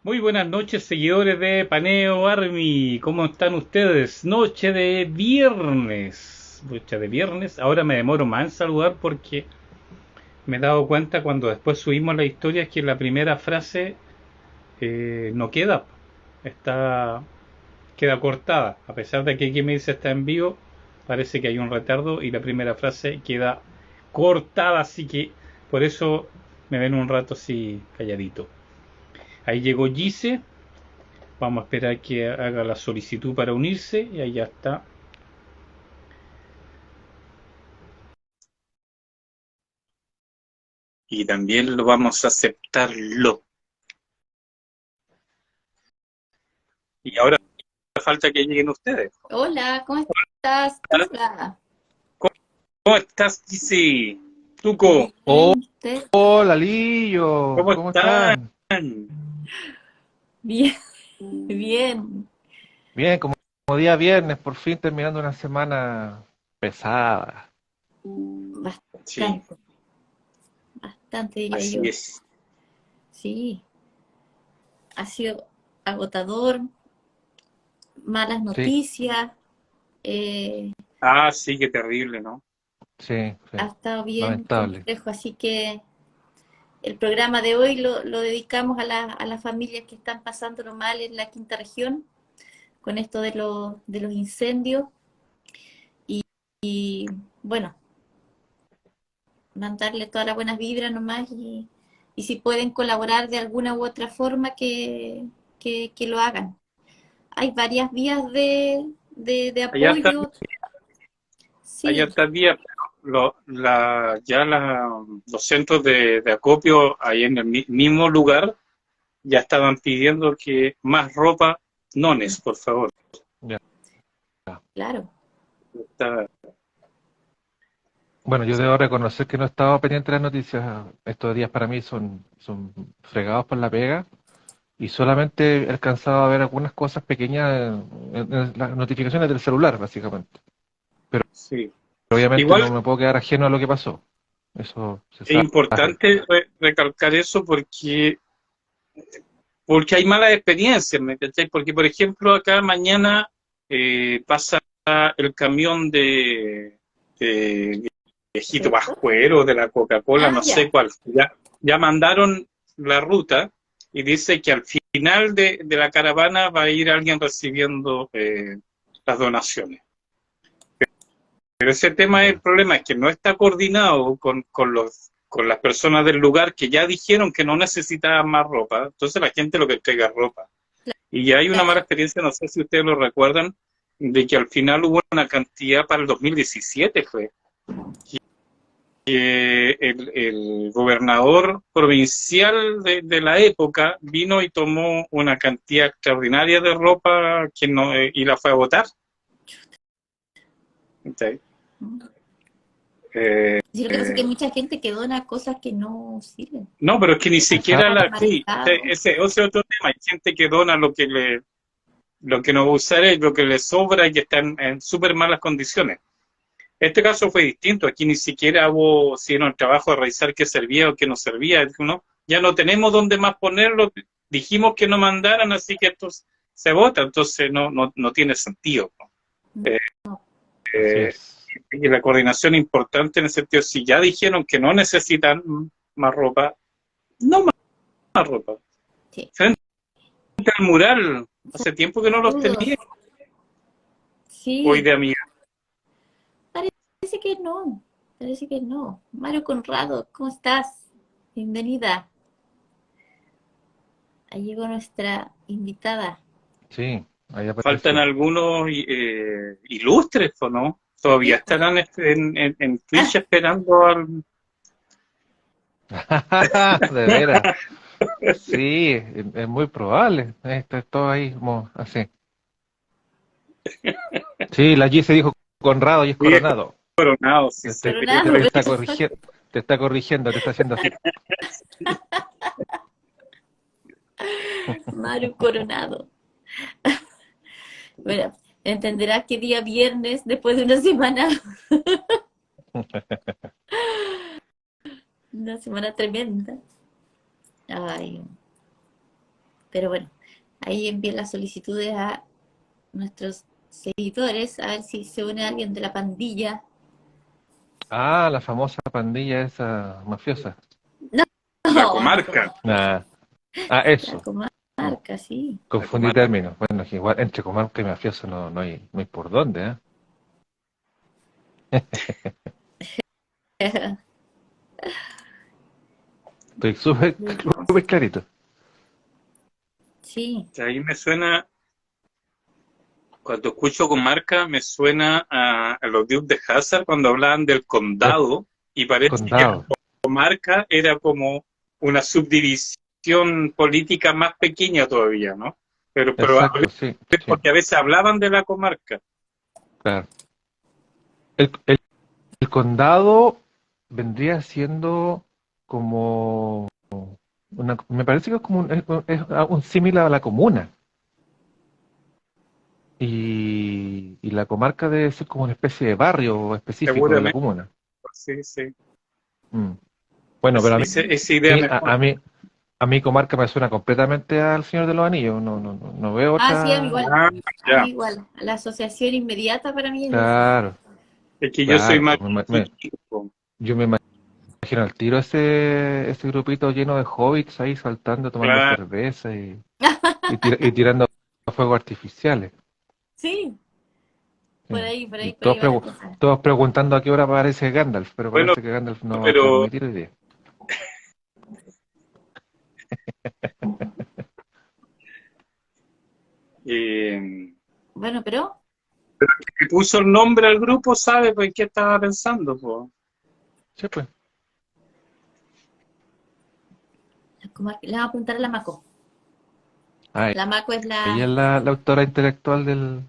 Muy buenas noches, seguidores de Paneo Army. ¿Cómo están ustedes? Noche de viernes. Noche de viernes. Ahora me demoro más en saludar porque me he dado cuenta cuando después subimos la historia es que la primera frase no queda. Está, queda cortada. A pesar de que aquí me dice está en vivo, parece que hay un retardo y la primera frase queda cortada. Así que por eso me ven un rato así calladito. Ahí llegó Gise. Vamos a esperar que haga la solicitud para unirse y ahí ya está. Y también lo vamos a aceptarlo. Y ahora falta que lleguen ustedes. Hola, ¿cómo estás? Hola. ¿Cómo estás, Kisi? Tuco, Oh, Bien, ¿usted? hola, Lillo, ¿cómo ¿cómo están? están? Bien, bien. Bien, como día viernes, por fin terminando una semana pesada. Sí, Bastante, bastante diría así yo. es. Sí, ha sido agotador, malas Sí, noticias, eh, Ah, sí, qué terrible, ¿no? sí, sí, ha estado bien lamentable. complejo, así que el programa de hoy lo dedicamos a las familias que están pasándolo mal en la quinta región, con esto de los incendios y bueno, mandarle todas las buenas vibras nomás y si pueden colaborar de alguna u otra forma que lo hagan. Hay varias vías de Allá está, apoyo, allá sí, está el día. Los centros de acopio ahí en el mismo lugar ya estaban pidiendo que más ropa, nones, por favor. Ya. claro. Está, Bueno, yo debo reconocer que no he estado pendiente de las noticias. Estos días para mí son fregados por la pega y solamente he alcanzado a ver algunas cosas pequeñas en las notificaciones del celular, básicamente. Pero sí. obviamente Igual no me puedo quedar ajeno a lo que pasó. Eso se es sabe. importante recalcar eso porque hay malas experiencias, ¿me cachai? Porque, por ejemplo, acá mañana pasa el camión de viejito ¿Perfecto? pascuero, de la Coca-Cola, Ah, no sé ya. cuál. Ya mandaron la ruta y dice que al final de la caravana va a ir alguien recibiendo las donaciones. Pero ese tema, el Ya. problema es que no está coordinado con las personas del lugar que ya dijeron que no necesitaban más ropa. Entonces la gente lo que entrega es ropa. Y ya hay una mala Claro. experiencia, no sé si ustedes lo recuerdan, de que al final hubo una cantidad para el 2017, fue que el gobernador provincial de la época vino y tomó una cantidad extraordinaria de ropa que no, y la fue a votar. ¿Sí? Eh, Sí, lo que pasa es que hay mucha gente que dona cosas que no sirven. No, pero es que ni Ah, siquiera Está la... Sí, marcado. ese otro tema. Hay gente que dona lo que no va a usar es lo que le sobra y que está en súper malas condiciones. Este caso fue distinto. Aquí ni siquiera hubo, hicieron el trabajo de revisar qué servía o qué no servía. Dijo, no, ya no tenemos dónde más ponerlo. Dijimos que no mandaran, así que esto se vota. Entonces no tiene sentido, ¿no? Eh, así eh, es. y la coordinación importante en el sentido, si ya dijeron que no necesitan más ropa, no más ropa. Sí. El mural, hace tiempo que no los Saludos. tenía. Hoy Sí, de amiga. parece que no. Parece que no. Mario Conrado, ¿cómo estás? Bienvenida. Ahí llegó nuestra invitada. Sí, ahí Faltan apareció. algunos ilustres, ¿o no? Todavía Sí, pues. estarán en Twitch Ah, esperando al... De veras. Sí, es muy probable. Esto es todo ahí como así. Sí, la G se dijo Conrado y es viejo Coronado. coronado, si Te, se te- ve. Coronado, te está eso. corrigiendo, te está corrigiendo, te está haciendo así. Mario Coronado. Bueno, entenderás que día viernes, después de una semana tremenda. Ay, Pero bueno, ahí envíen las solicitudes a nuestros seguidores, a ver si se une alguien de la pandilla. Ah, la famosa pandilla esa mafiosa. No, La no, la comarca. comarca, Ah, la no, comarca, sí. La confundí comarca. términos. Bueno, que igual entre comarca y mafioso no hay por dónde, ¿eh? Estoy súper clarito. Sí, Ahí me suena, cuando escucho comarca, me suena a los Dukes de Hazzard cuando hablaban del El condado, y parece que la condado. comarca era como una subdivisión política más pequeña todavía, ¿no? Pero Exacto, probablemente sí, sí, porque a veces hablaban de la comarca. claro. El condado vendría siendo como me parece que es como es un símil a la comuna. Y la comarca debe ser como una especie de barrio específico de la Seguramente, comuna. sí, sí. Mm. Bueno, pero Esa idea mejor. a mí comarca me suena completamente al Señor de los Anillos. No veo ah, sí, otra. Ah, a mí ya. igual. La asociación inmediata para mí es esa. Claro, Es que yo soy claro. más Pues chiquito. yo me imagino al tiro ese grupito lleno de hobbits ahí saltando, tomando Claro, cerveza y tirando fuegos artificiales. Sí, Sí. por Y ahí, por ahí va la cosa. todos preguntando a qué hora aparece Gandalf, pero bueno, parece que Gandalf no va a pero transmitir hoy día. eh, Bueno, pero que puso el nombre al grupo, ¿sabe por qué estaba pensando? Po? Sí, pues. le vamos a preguntar a la Maco. Ah, La Maco es ella es la la autora intelectual de la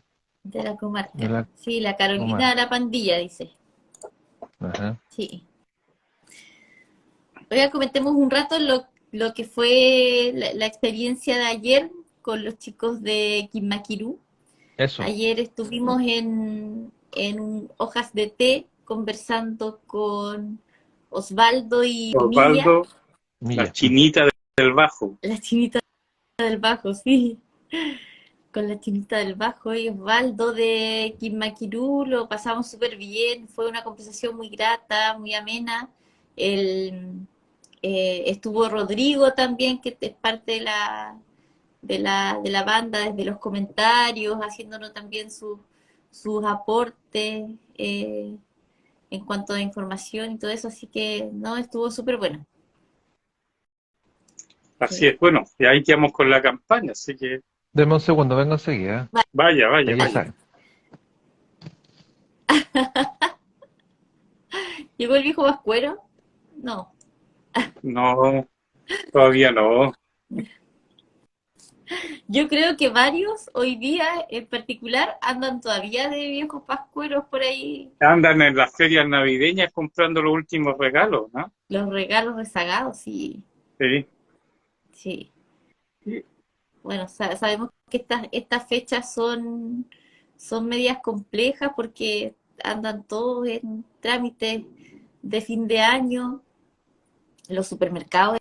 de comarca. la Sí, la Carolina de comarca. la pandilla, dice. Ajá. Sí. Oiga, comentemos un rato lo que fue la experiencia de ayer con los chicos de Kimakiru. Eso, Ayer estuvimos en Hojas de Té conversando con Osvaldo y Milla, Osvaldo, la Milla. chinita del bajo. la chinita del bajo, sí, con la chinita del bajo y Osvaldo de Kimakiru, lo pasamos súper bien, fue una conversación muy grata, muy amena. El, estuvo Rodrigo también, que es parte de la banda, desde los comentarios, haciéndonos también sus aportes en cuanto a información y todo eso, así que no, estuvo súper bueno. Así Sí. es, bueno, y ahí quedamos con la campaña, así que Deme un segundo, vengo enseguida. vaya, vaya, Pero ya vaya. saben. ¿Llegó el viejo Vascuero? No. No, todavía no. Yo creo que varios hoy día en particular andan todavía de viejos pascueros por ahí, Andan en las ferias navideñas comprando los últimos regalos, ¿no? los regalos rezagados, y Sí. sí. Bueno, sabemos que estas fechas son medias complejas porque andan todos en trámites de fin de año. Los supermercados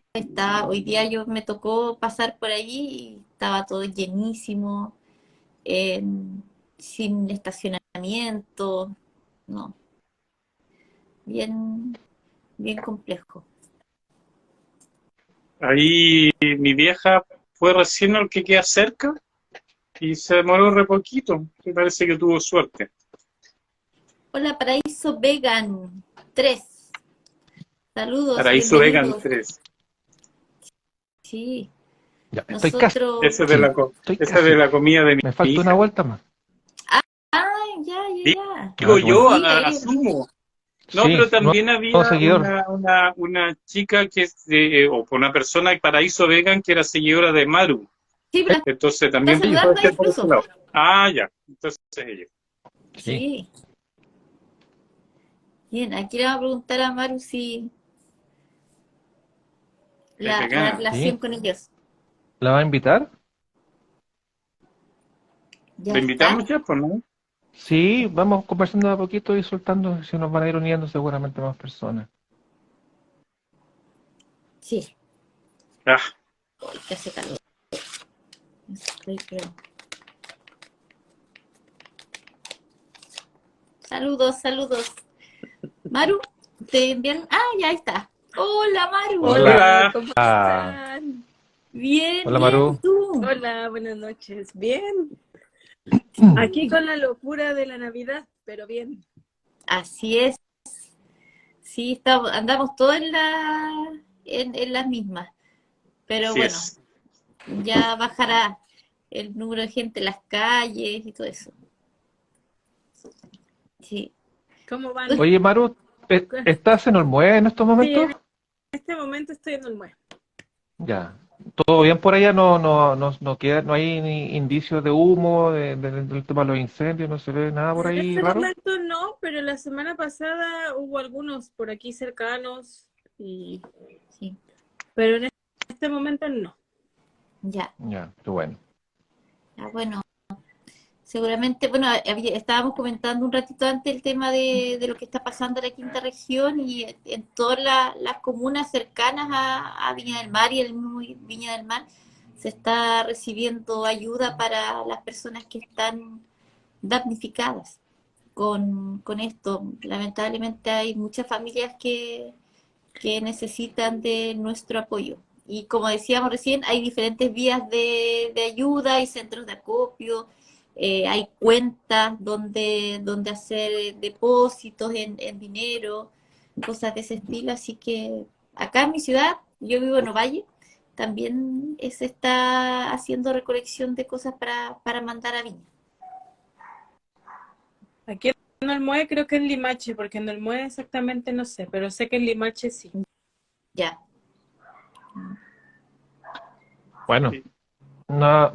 hoy día yo me tocó pasar por allí y estaba todo llenísimo, sin estacionamiento, no, bien, bien complejo. Ahí mi vieja fue recién al que queda cerca y se demoró re poquito. Me parece que tuvo suerte. Hola, Paraíso Vegan 3. Saludos, Paraíso Vegan bienvenidos. 3. Sí, Ya, estoy casi. nosotros. Esa es de la, Estoy esa es de casi. la comida de mi Me falta una hija. vuelta más. Ah, ya, ya, ya. Ah, Digo qué bueno. yo, Sí, asumo. No, Sí, pero también nuevo había seguidor. una chica que es o una persona de Paraíso Vegan que era seguidora de Maru. sí, pero la Entonces está también puede saludando ahí ser por ese incluso. lado. Ah, ya. Entonces ella. Sí. Sí, bien, aquí le vamos a preguntar a Maru si Es la vegana. relación Sí. con ellos. ¿La va a invitar? ¿Ya ¿Le está? invitamos ya, pues, no? Sí, vamos conversando de a poquito y soltando. Si nos van a ir uniendo seguramente más personas. Sí, Ah, que hace calor. Estoy, creo. Saludos, saludos. Maru, te envían. Ah, ya está. Hola, Maru. Hola. Hola, ¿cómo Ah, están? Bien, hola bien. ¿Y Maru. tú? Hola, buenas noches. Bien, aquí con la locura de la Navidad, pero bien. Así es. Sí, andamos todos en las mismas. Pero Así bueno, es. ya bajará el número de gente en las calles y todo eso. Sí. ¿Cómo van? Oye Maru, ¿estás en Olmué en estos Sí, en momentos? este momento estoy en Olmué. Ya. ¿Todo bien por allá? No queda, no hay ni indicios de humo, del tema de los incendios, no se ve nada por En ahí este raro. momento no, pero la semana pasada hubo algunos por aquí cercanos, y... Sí, pero en este momento no. ya. Ya, qué bueno. Ah, bueno, seguramente, bueno, estábamos comentando un ratito antes el tema de lo que está pasando en la quinta región y en todas las comunas cercanas a Viña del Mar y el mismo Viña del Mar se está recibiendo ayuda para las personas que están damnificadas con esto. Lamentablemente hay muchas familias que necesitan de nuestro apoyo. Y como decíamos recién, hay diferentes vías de ayuda, hay centros de acopio, hay cuentas donde hacer depósitos en dinero, cosas de ese estilo. Así que acá en mi ciudad, yo vivo en Ovalle, también se está haciendo recolección de cosas para mandar a Viña. Aquí en Olmué creo que en Limache, porque en Olmué exactamente no sé, pero sé que en Limache sí. Ya. Bueno, Sí.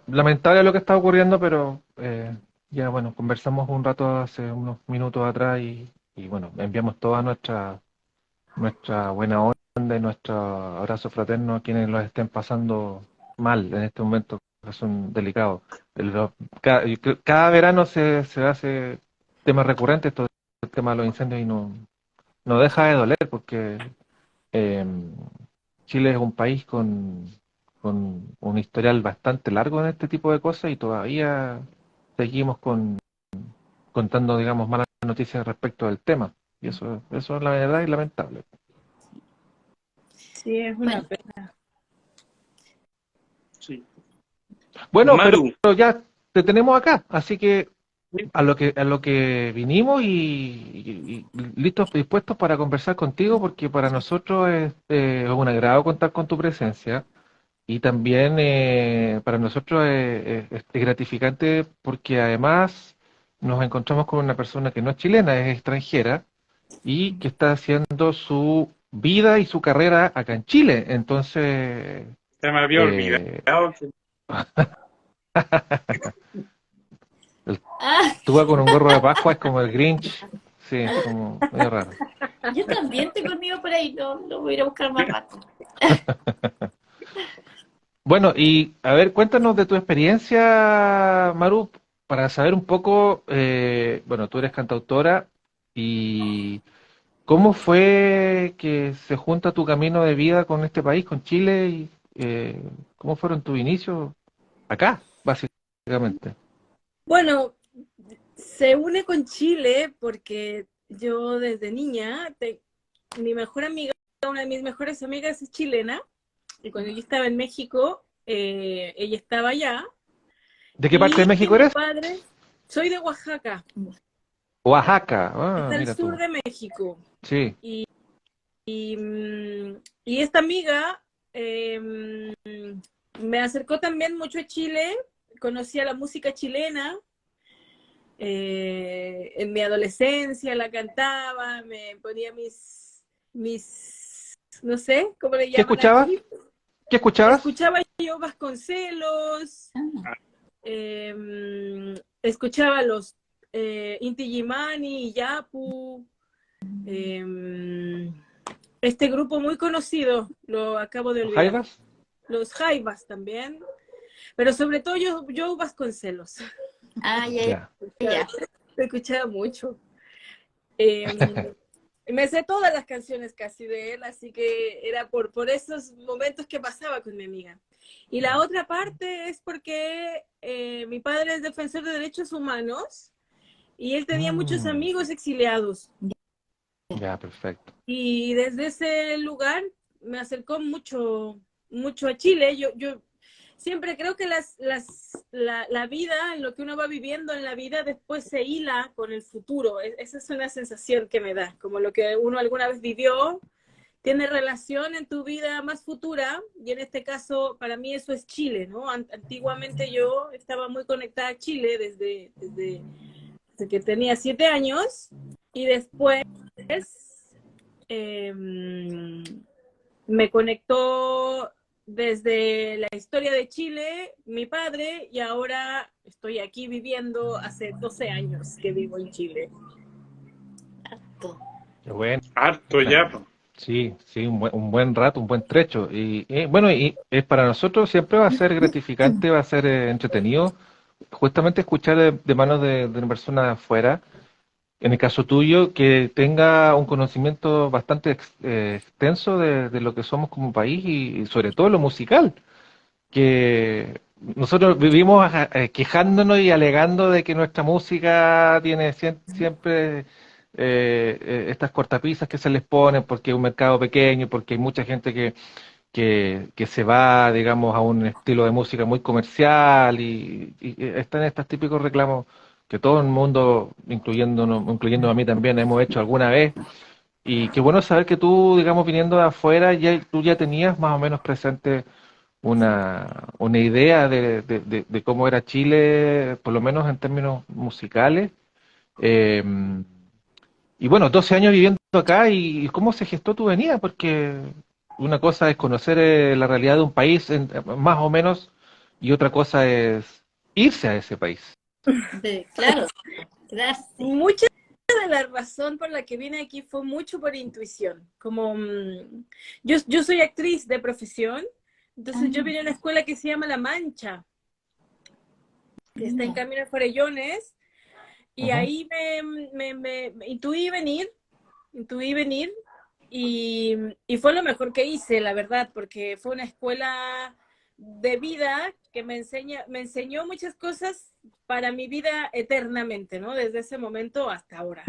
lamentable lo que está ocurriendo, pero ya bueno, conversamos un rato hace unos minutos atrás y bueno, enviamos toda nuestra buena onda y nuestro abrazo fraterno a quienes los estén pasando mal en este momento, que son delicados. Yo creo- Cada verano se hace tema recurrente esto el tema de los incendios y no deja de doler porque eh, Chile es un país con un historial bastante largo en este tipo de cosas y todavía seguimos contando, digamos, malas noticias respecto del tema. Y eso es la verdad y lamentable. Sí, es una Bueno, pena. Sí. Bueno, Maru, pero ya te tenemos acá, así que a lo que vinimos y listos, dispuestos para conversar contigo, porque para nosotros es un agrado contar con tu presencia y también para nosotros es gratificante porque además nos encontramos con una persona que no es chilena, es extranjera y que está haciendo su vida y su carrera acá en Chile. Entonces, se me había eh, olvidado. ah, tú vas con un gorro de Pascua, es como el Grinch. Sí, es como medio raro. yo también tengo el mío por ahí, lo voy a ir a buscar más rato. Bueno, y a ver, cuéntanos de tu experiencia, Maru, para saber un poco, bueno, tú eres cantautora y cómo fue que se junta tu camino de vida con este país, con Chile, y cómo fueron tus inicios acá, básicamente. Bueno, se une con Chile porque yo desde niña, mi mejor amiga, una de mis mejores amigas es chilena, y cuando yo estaba en México, ella estaba allá, ¿De qué parte de y México mi eres? padre, soy de Oaxaca, Oaxaca. Ah, está al mira sur tú. de México, Sí. y esta amiga me acercó también mucho a Chile, conocía la música chilena. En mi adolescencia la cantaba, me ponía no sé, ¿cómo le ¿Qué llaman escuchabas? aquí? ¿Qué escuchabas? Escuchaba yo Vasconcelos, Ah, escuchaba los Inti Illimani, Yapu, eh, este grupo muy conocido, lo acabo de ¿Los olvidar, Jaivas? los Jaivas también, pero sobre todo yo Vasconcelos, ya, Ya. ya. lo escuchaba mucho. Eh, Me sé todas las canciones casi de él, así que era por esos momentos que pasaba con mi amiga. Y la otra parte es porque mi padre es defensor de derechos humanos y él tenía muchos Mm, amigos exiliados. ya, perfecto. Y desde ese lugar me acercó mucho, mucho a Chile. Yo siempre creo que la vida, lo que uno va viviendo en la vida, después se hila con el futuro. Esa es una sensación que me da, como lo que uno alguna vez vivió, tiene relación en tu vida más futura, y en este caso, para mí eso es Chile, ¿no? Antiguamente yo estaba muy conectada a Chile desde que tenía 7 años, y después eh, me conectó desde la historia de Chile, mi padre, y ahora estoy aquí viviendo hace 12 años que vivo en Chile. Harto. Qué bueno. Harto ya, po. Sí, sí, un buen rato, un buen trecho. Y bueno, y para nosotros siempre va a ser gratificante, va a ser entretenido, justamente escuchar de manos de una persona de afuera, en el caso tuyo, que tenga un conocimiento bastante extenso de lo que somos como país y sobre todo lo musical, que nosotros vivimos quejándonos y alegando de que nuestra música tiene siempre estas cortapisas que se les ponen porque es un mercado pequeño, porque hay mucha gente que se va, digamos, a un estilo de música muy comercial y están estos típicos reclamos que todo el mundo, incluyendo a mí también, hemos hecho alguna vez. Y qué bueno saber que tú, digamos, viniendo de afuera, tú ya tenías más o menos presente una idea de cómo era Chile, por lo menos en términos musicales. Eh, y bueno, 12 años viviendo acá y cómo se gestó tu venida, porque una cosa es conocer la realidad de un país más o menos y otra cosa es irse a ese país. Claro, quedarse. Mucha de la razón por la que vine aquí fue mucho por intuición. Como yo soy actriz de profesión, entonces yo vine a una escuela que se llama La Mancha, que está en Camino de Farellones, y Ujú. ahí me intuí venir, y fue lo mejor que hice, la verdad, porque fue una escuela de vida que me enseñó muchas cosas para mi vida eternamente, ¿no? Desde ese momento hasta ahora.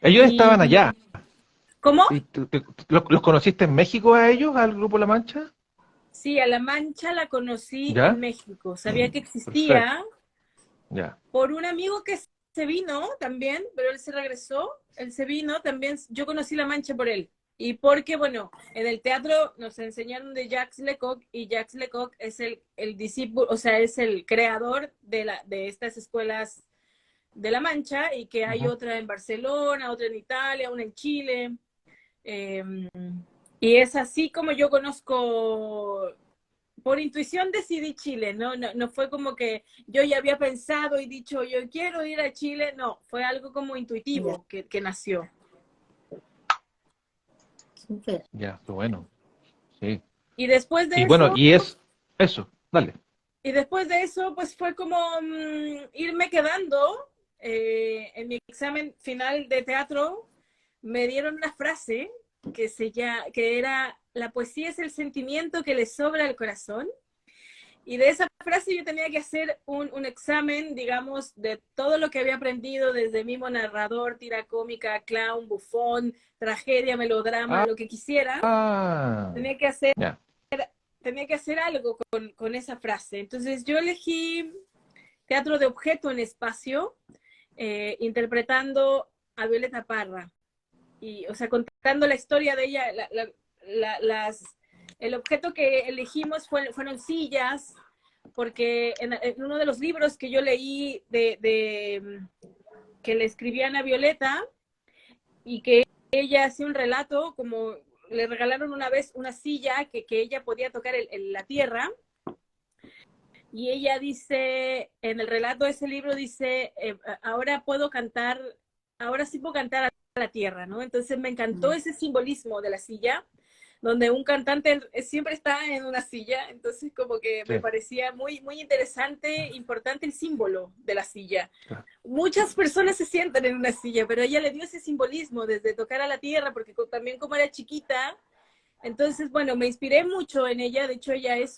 Ellos estaban allá. Y ¿cómo? ¿Y los conociste en México a ellos, al Grupo La Mancha? Sí, a La Mancha la conocí en ¿Ya? México. Sabía que Perfecto. existía Ya. por un amigo que se vino también, pero él se regresó, él se vino también, yo conocí La Mancha por él. Y porque, bueno, en el teatro nos enseñaron de Jacques Lecoq, y Jacques Lecoq es el discípulo, o sea, es el creador de estas escuelas de La Mancha, y que hay Ujú. otra en Barcelona, otra en Italia, una en Chile. Eh, y es así como yo conozco, por intuición decidí Chile, no fue como que yo ya había pensado y dicho yo quiero ir a Chile, no, fue algo como Ya, intuitivo que nació. súper. Ya, qué bueno. Sí. Y después de Y bueno, eso, y es eso. Dale. pues fue como irme quedando. En mi examen final de teatro me dieron una frase que era: la poesía es el sentimiento que le sobra al corazón. Y de esa frase yo tenía que hacer un examen, digamos, de todo lo que había aprendido desde mimo, narrador, tira cómica, clown, bufón, tragedia, melodrama, Ah, lo que quisiera. ah, Tenía que hacer, ya. tenía que hacer algo con esa frase. Entonces yo elegí teatro de objeto en espacio, interpretando a Violeta Parra. Y, o sea, contando la historia de ella, el objeto que elegimos fueron sillas, porque en uno de los libros que yo leí que le escribían a Violeta, y que ella hacía un relato, como le regalaron una vez una silla que ella podía tocar la tierra, y ella dice, en el relato de ese libro dice, ahora puedo cantar, ahora sí puedo cantar a la tierra, ¿no? Entonces me encantó ese simbolismo de la silla, donde un cantante siempre está en una silla, entonces como que me Sí, parecía muy, muy interesante, importante el símbolo de la silla. claro. Muchas personas se sientan en una silla, pero ella le dio ese simbolismo desde tocar a la tierra, porque también como era chiquita, Entonces, bueno, me inspiré mucho en ella. De hecho, ella es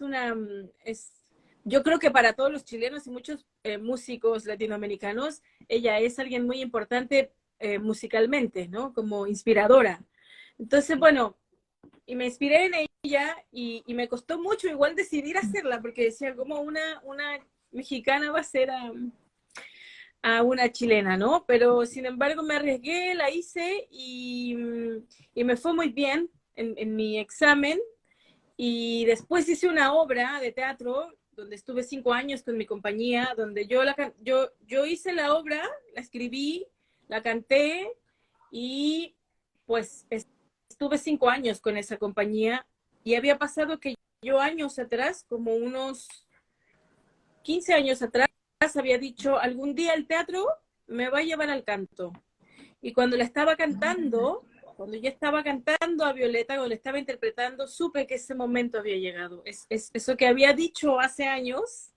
yo creo que para todos los chilenos y muchos músicos latinoamericanos, ella es alguien muy importante musicalmente, ¿no? Como inspiradora. Entonces, bueno, y me inspiré en ella y me costó mucho igual decidir hacerla, porque decía, como una mexicana va a ser a una chilena, ¿no? Pero sin embargo me arriesgué, la hice y me fue muy bien en mi examen. Y después hice una obra de teatro donde estuve 5 años con mi compañía, donde yo hice la obra, la escribí, la canté y pues estuve 5 años con esa compañía y había pasado que yo años atrás, como unos 15 años atrás, había dicho, algún día el teatro me va a llevar al canto. Y cuando la estaba cantando, cuando yo estaba cantando a Violeta, cuando la estaba interpretando, supe que ese momento había llegado. Eso que había dicho hace años,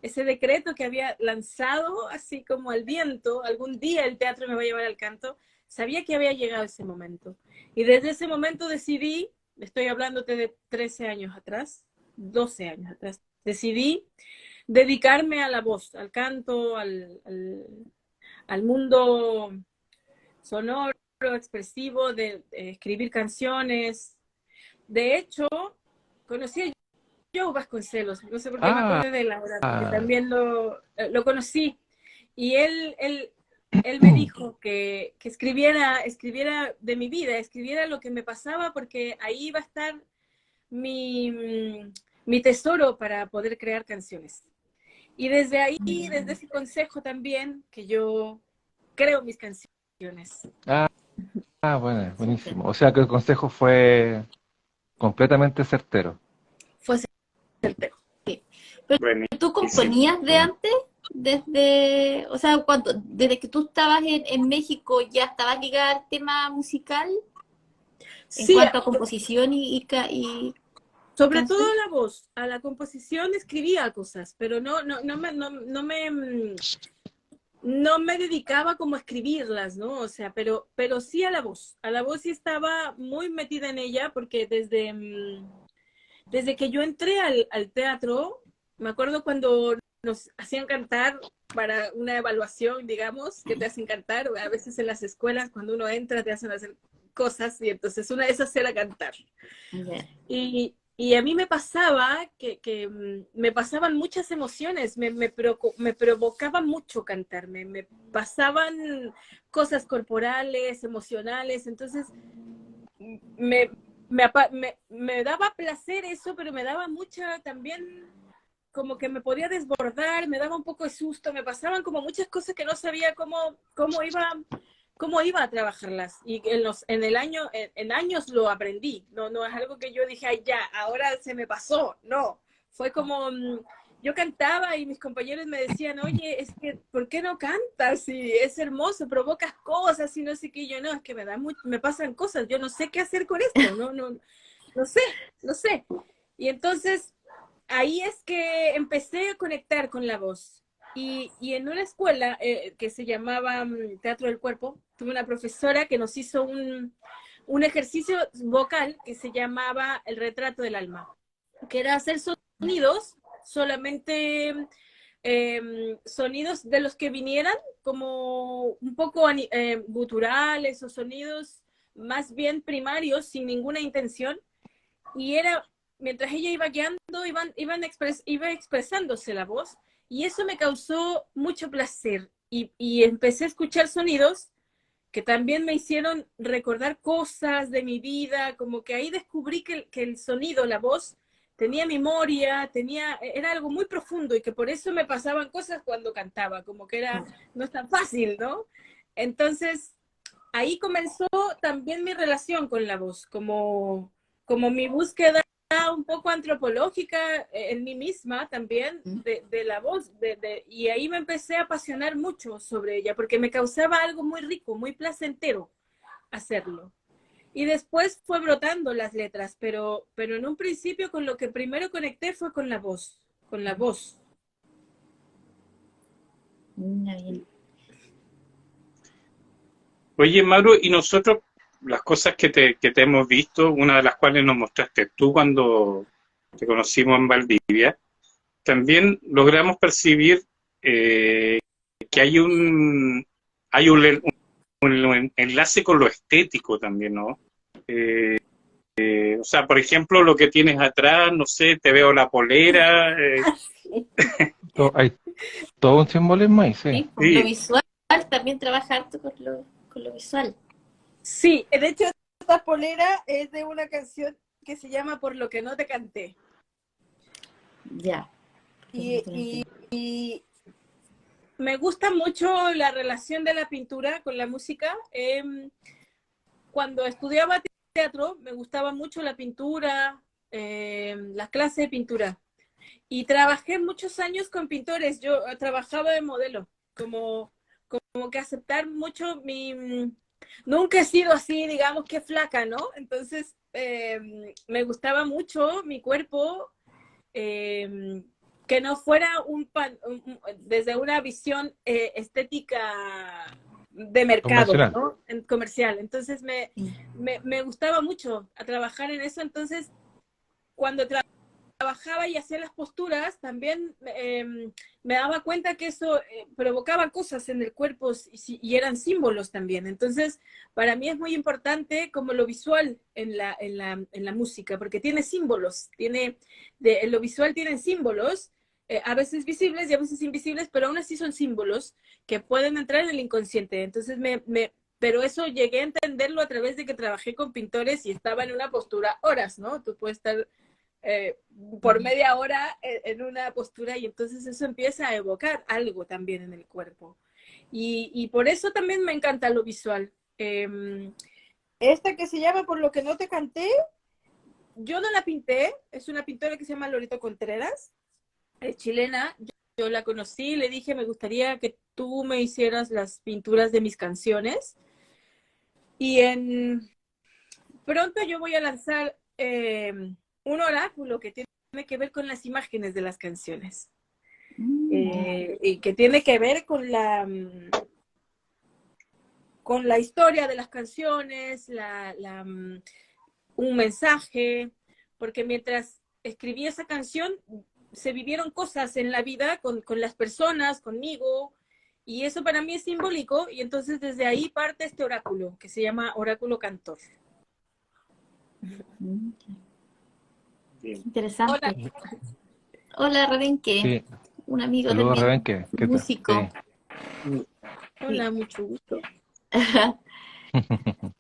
ese decreto que había lanzado así como al viento, algún día el teatro me va a llevar al canto, sabía que había llegado ese momento. Y desde ese momento decidí, estoy hablándote de 13 años atrás, 12 años atrás, decidí dedicarme a la voz, al canto, al mundo sonoro, expresivo, de escribir canciones. De hecho, conocí a Joe Vasconcelos, no sé por qué me Ah, acordé de él ahora, porque ah, también lo conocí. Y él me dijo que escribiera de mi vida, escribiera lo que me pasaba, porque ahí iba a estar mi tesoro para poder crear canciones. Y desde ahí, desde ese consejo también, que yo creo mis canciones. ah, bueno, Súper. buenísimo. O sea que el consejo fue completamente certero. Fue certero. Sí. Pero tú Buenísimo. componías de Sí. antes, o sea, desde que tú estabas en México ya estabas ligada al tema musical en Sí, cuanto a composición y sobre todo canción. a la voz, a la composición escribía cosas, pero no me dedicaba como a escribirlas, ¿no? O sea, pero sí a la voz sí estaba muy metida en ella, porque desde que yo entré al teatro, me acuerdo cuando nos hacían cantar para una evaluación, digamos, que te hacen cantar, a veces en las escuelas cuando uno entra te hacen hacer cosas y entonces una de esas era cantar. Ya. Y a mí me pasaba que me pasaban muchas emociones, me provocaba mucho cantar, me pasaban cosas corporales, emocionales, entonces me, me daba placer eso, pero me daba mucha también, como que me podía desbordar, me daba un poco de susto, me pasaban como muchas cosas que no sabía cómo iba a trabajarlas. Y en años lo aprendí. No es algo que yo dije, ay, ya, ahora se me pasó. No, fue como, yo cantaba y mis compañeros me decían, oye, es que, ¿por qué no cantas? Y es hermoso, provocas cosas y no sé qué. Yo no, es que me pasan cosas, yo no sé qué hacer con esto, no sé, no sé. Y entonces ahí es que empecé a conectar con la voz. Y en una escuela que se llamaba Teatro del Cuerpo, tuve una profesora que nos hizo un ejercicio vocal que se llamaba el retrato del alma, que era hacer sonidos, solamente sonidos de los que vinieran, como un poco guturales o sonidos más bien primarios, sin ninguna intención, y era, mientras ella iba guiando, iba expresándose la voz, y eso me causó mucho placer, y empecé a escuchar sonidos que también me hicieron recordar cosas de mi vida, como que ahí descubrí que el sonido, la voz, tenía memoria, era algo muy profundo y que por eso me pasaban cosas cuando cantaba, como que no es tan fácil, ¿no? Entonces, ahí comenzó también mi relación con la voz, como mi búsqueda un poco antropológica en mí misma también de la voz, y ahí me empecé a apasionar mucho sobre ella, porque me causaba algo muy rico, muy placentero hacerlo. Y después fue brotando las letras, pero en un principio con lo que primero conecté fue con la voz, con la voz. Bien. Oye, Mauro, ¿y nosotros las cosas que te hemos visto, una de las cuales nos mostraste tú cuando te conocimos en Valdivia, también logramos percibir que hay un enlace con lo estético también, ¿no? O sea, por ejemplo, lo que tienes atrás, no sé, te veo la polera. Hay todo un simbolismo ahí, sí. Sí, pues, lo Sí, visual, también trabaja harto con lo visual. Sí, de hecho, esta polera es de una canción que se llama Por lo que no te canté. Ya. Y me gusta mucho la relación de la pintura con la música. Cuando estudiaba teatro, me gustaba mucho la pintura, las clases de pintura. Y trabajé muchos años con pintores. Yo trabajaba de modelo, como que aceptar mucho Nunca he sido así, digamos que flaca, ¿no? Entonces, me gustaba mucho mi cuerpo, que no fuera desde una visión estética de mercado, Convencional. ¿no? Comercial. Entonces, me gustaba mucho a trabajar en eso. Entonces, cuando trabajaba y hacía las posturas, también me daba cuenta que eso provocaba cosas en el cuerpo y eran símbolos también. Entonces, para mí es muy importante como lo visual en la música, porque tiene símbolos, en lo visual tienen símbolos, a veces visibles y a veces invisibles, pero aún así son símbolos que pueden entrar en el inconsciente. Entonces, pero eso llegué a entenderlo a través de que trabajé con pintores y estaba en una postura horas, ¿no? Tú puedes estar por media hora en una postura y entonces eso empieza a evocar algo también en el cuerpo. Y por eso también me encanta lo visual. Esta que se llama Por lo que no te canté, yo no la pinté, es una pintora que se llama Loreto Contreras, es chilena. Yo la conocí y le dije, me gustaría que tú me hicieras las pinturas de mis canciones. Y pronto yo voy a lanzar un oráculo que tiene que ver con las imágenes de las canciones. Y que tiene que ver con la historia de las canciones, un mensaje, porque mientras escribí esa canción se vivieron cosas en la vida con las personas, conmigo, y eso para mí es simbólico, y entonces desde ahí parte este oráculo, que se llama Oráculo Cantor. bien. Interesante. Hola. Hola, Rebenque, Sí. un amigo Saludos, también, Rebenque. ¿Qué tal? músico. Sí. Hola, mucho gusto.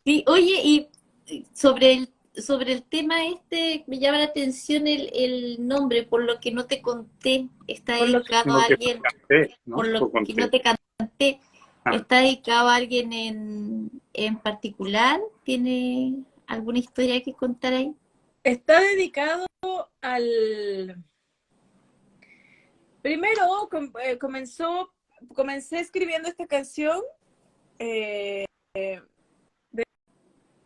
Sí, oye, y sobre el tema este, me llama la atención el nombre, por lo que no te conté, está Por lo que dedicado Lo a que alguien, conté, ¿no? por Lo lo que no conté. te canté, Ah, está dedicado a alguien en particular, ¿tiene alguna historia que contar ahí? está dedicado al... Primero comencé escribiendo esta canción eh,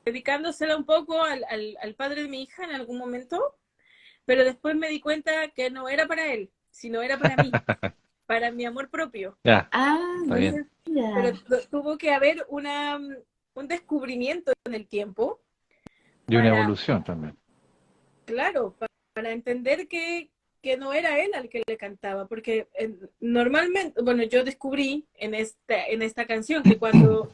dedicándosela un poco al padre de mi hija en algún momento, pero después me di cuenta que no era para él, sino era para mí, para mi amor propio. Ya, Ah, está bien. Entonces, pero mira. tuvo que haber un descubrimiento en el tiempo Y una para, evolución también. claro, para entender que no era él al que le cantaba, porque normalmente, bueno, yo descubrí en esta canción que cuando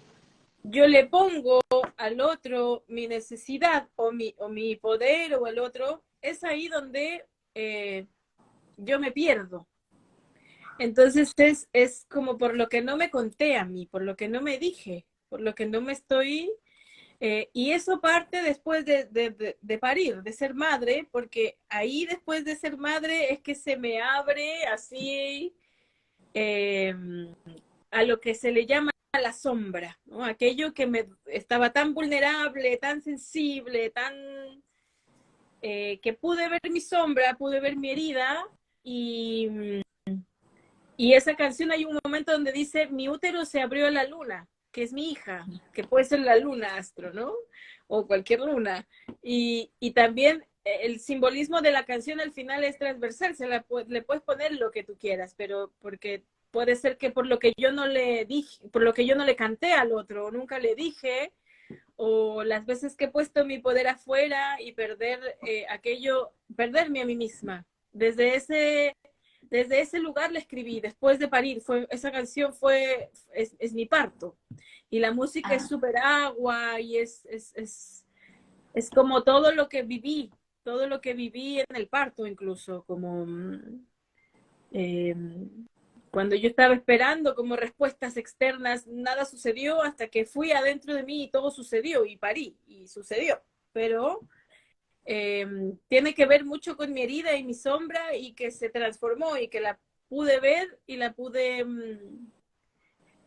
yo le pongo al otro mi necesidad o mi poder o el otro, es ahí donde yo me pierdo. Entonces es como por lo que no me conté a mí, por lo que no me dije, por lo que no me estoy... y eso parte después de parir, de ser madre, porque ahí después de ser madre es que se me abre así eh, a lo que se le llama la sombra, ¿no? Aquello que me estaba tan vulnerable, tan sensible, que pude ver mi sombra, pude ver mi herida y esa canción hay un momento donde dice, mi útero se abrió a la luna, que es mi hija, que puede ser la luna astro, ¿no? O cualquier luna. Y también el simbolismo de la canción al final es transversal, le puedes poner lo que tú quieras, pero porque puede ser que por lo que yo no le dije, por lo que yo no le canté al otro, o nunca le dije, o las veces que he puesto mi poder afuera y perderme a mí misma. Desde ese lugar la escribí, después de parir. Esa canción es mi parto. Y la música es súper agua y es como todo lo que viví en el parto incluso, como cuando yo estaba esperando como respuestas externas, nada sucedió hasta que fui adentro de mí y todo sucedió y parí y sucedió. Pero tiene que ver mucho con mi herida y mi sombra y que se transformó y que la pude ver y la pude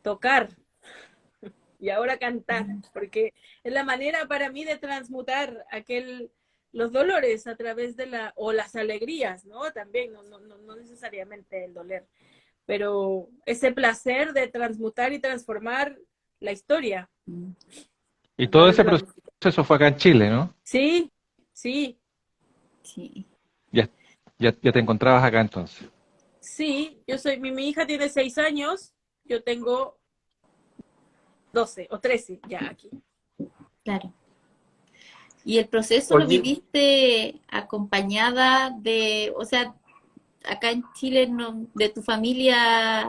tocar y ahora cantar, porque es la manera para mí de transmutar los dolores a través o las alegrías, ¿no? También, no necesariamente el doler, pero ese placer de transmutar y transformar la historia. Y todo ese proceso fue acá en Chile, ¿no? Sí, sí. Sí. Ya te encontrabas acá entonces. Sí, mi hija tiene 6 años, yo tengo 12 o 13 ya aquí. Claro. ¿Y el proceso lo viviste acompañada o sea, acá en Chile de tu familia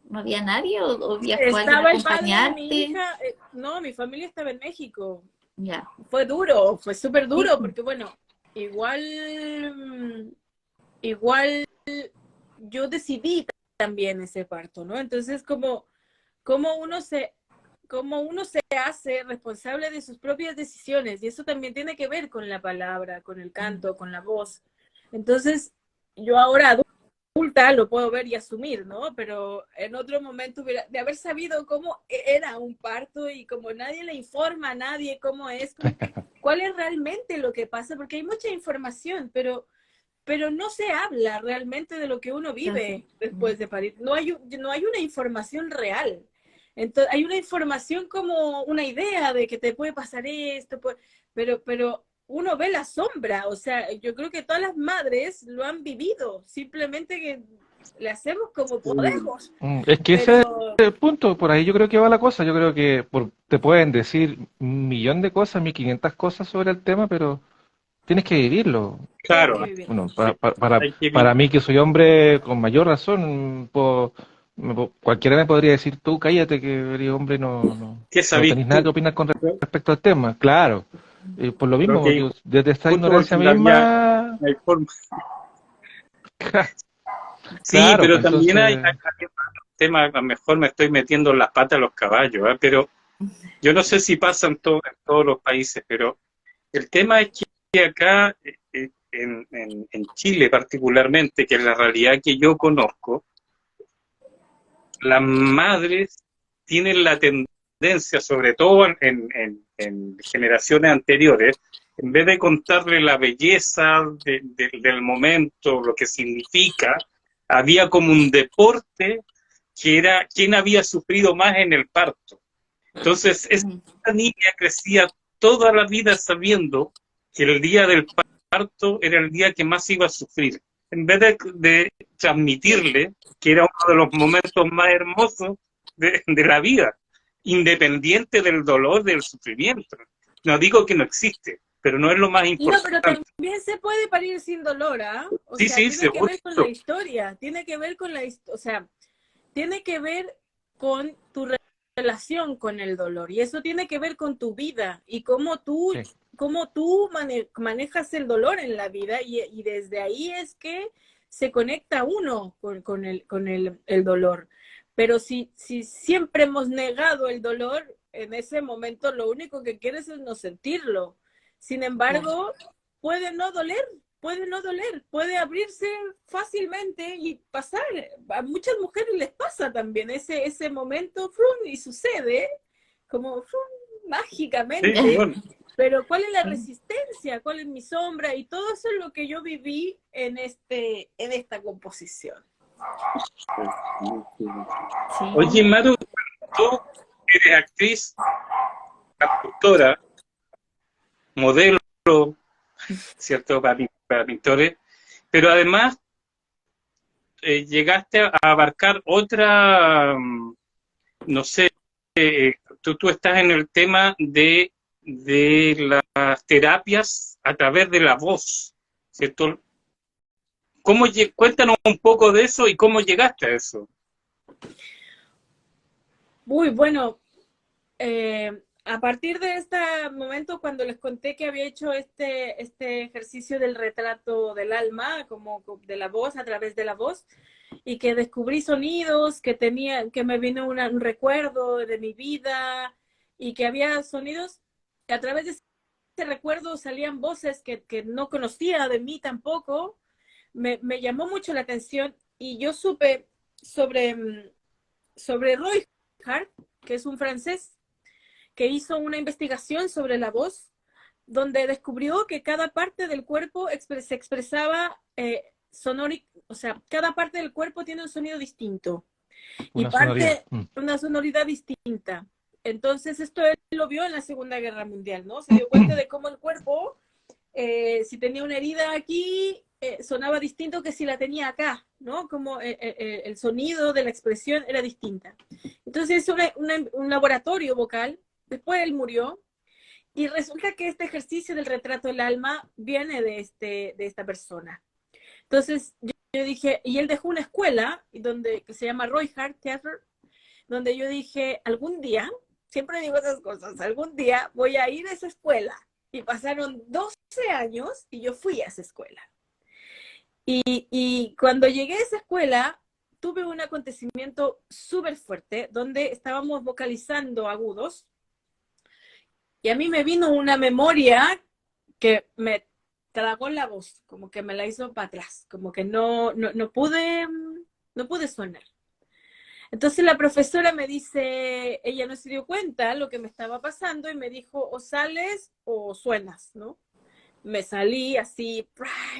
no había nadie o viajó alguien a Estaba el padre de acompañarte? mi hija, no, mi familia estaba en México. Ya. Fue duro, fue súper duro, porque bueno, igual yo decidí también ese parto, ¿no? Entonces, como uno se hace responsable de sus propias decisiones, y eso también tiene que ver con la palabra, con el canto, con la voz. Entonces, yo ahora adulta lo puedo ver y asumir, ¿no? Pero en otro momento de haber sabido cómo era un parto y como nadie le informa a nadie cómo es, cuál es realmente lo que pasa, porque hay mucha información, pero no se habla realmente de lo que uno vive después de parir. No hay una información real. Entonces, hay una información como una idea de que te puede pasar esto, pero uno ve la sombra. O sea, yo creo que todas las madres lo han vivido, simplemente que le hacemos como podemos. Es que ese es el punto, por ahí yo creo que va la cosa. Yo creo que te pueden decir 1.000.000 de cosas, 1.500 cosas sobre el tema, pero tienes que vivirlo. Claro, Bueno, hay que para mí que soy hombre, con mayor razón, cualquiera me podría decir, tú cállate que eres hombre, no ¿qué sabes tenés nada que tú? opinar con respecto al tema. Claro, por lo mismo, Creo que porque desde esta fútbol ignorancia todavía misma, hay forma. Sí, claro, pero pues también hay entonces, temas, a lo mejor me estoy metiendo en las patas a los caballos, ¿eh? Pero yo no sé si pasa en todos los países, pero el tema es que acá, en Chile particularmente, que es la realidad que yo conozco, las madres tienen la tendencia, sobre todo en generaciones anteriores, en vez de contarle la belleza del momento, lo que significa, había como un deporte que era quién había sufrido más en el parto. Entonces, esa niña crecía toda la vida sabiendo que el día del parto era el día que más iba a sufrir. En vez de transmitirle que era uno de los momentos más hermosos de la vida, independiente del dolor, del sufrimiento. No digo que no existe, pero no es lo más No, importante. pero también se puede parir sin dolor, ¿ah? O Sí, sea, sí, tiene que seguro. ver con la historia, tiene que ver con o sea, tiene que ver con tu relación con el dolor y eso tiene que ver con tu vida y sí. cómo tú manejas el dolor en la vida y desde ahí es que se conecta uno con el dolor. Pero si siempre hemos negado el dolor, en ese momento lo único que quieres es no sentirlo. Sin embargo, puede no doler, puede abrirse fácilmente y pasar. A muchas mujeres les pasa también ese momento y sucede como mágicamente. Sí, bueno. Pero ¿cuál es la resistencia? ¿Cuál es mi sombra? Y todo eso es lo que yo viví en esta composición. Sí. Oye, Maru, tú eres actriz, actora, modelo, ¿cierto? Para pintores, pero además llegaste a abarcar otra, no sé, tú estás en el tema de de las terapias a través de la voz, ¿cierto? Cuéntanos un poco de eso y cómo llegaste a eso. Muy bueno. A partir de este momento, cuando les conté que había hecho este ejercicio del retrato del alma, como de la voz, a través de la voz, y que descubrí sonidos, que me vino un recuerdo de mi vida, y que había sonidos, que a través de ese recuerdo salían voces que no conocía de mí tampoco, me llamó mucho la atención, y yo supe sobre Roy Hart, que es un francés, que hizo una investigación sobre la voz, donde descubrió que cada parte del cuerpo se expresaba o sea, cada parte del cuerpo tiene un sonido distinto y Una sonoridad. una sonoridad distinta. Entonces esto él lo vio en la Segunda Guerra Mundial, ¿no? Se dio cuenta de cómo el cuerpo, si tenía una herida aquí, sonaba distinto que si la tenía acá, ¿no? Como el sonido de la expresión era distinta. Entonces hizo un laboratorio vocal. Después él murió y resulta que este ejercicio del retrato del alma viene de esta persona. Entonces yo dije, y él dejó una escuela que se llama Roy Hart Theater, donde yo dije, algún día, siempre digo esas cosas, algún día voy a ir a esa escuela. Y pasaron 12 años y yo fui a esa escuela. Y cuando llegué a esa escuela, tuve un acontecimiento súper fuerte, donde estábamos vocalizando agudos. Y a mí me vino una memoria que me tragó la voz, como que me la hizo para atrás, como que no pude sonar. Entonces la profesora me dice, ella no se dio cuenta lo que me estaba pasando y me dijo, o sales o suenas, ¿no? Me salí así,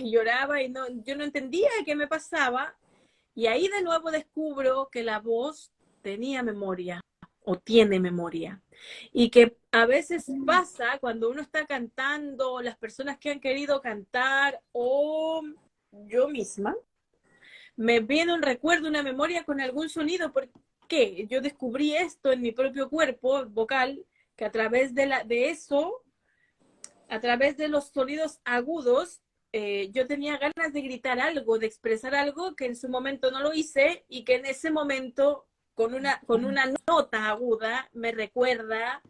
lloraba y yo no entendía qué me pasaba. Y ahí de nuevo descubro que la voz tenía memoria o tiene memoria. Y que a veces pasa cuando uno está cantando, las personas que han querido cantar o yo misma, me viene un recuerdo, una memoria con algún sonido, porque yo descubrí esto en mi propio cuerpo vocal, que a través de eso, a través de los sonidos agudos, yo tenía ganas de gritar algo, de expresar algo que en su momento no lo hice y que en ese momento, con una nota aguda, me recuerda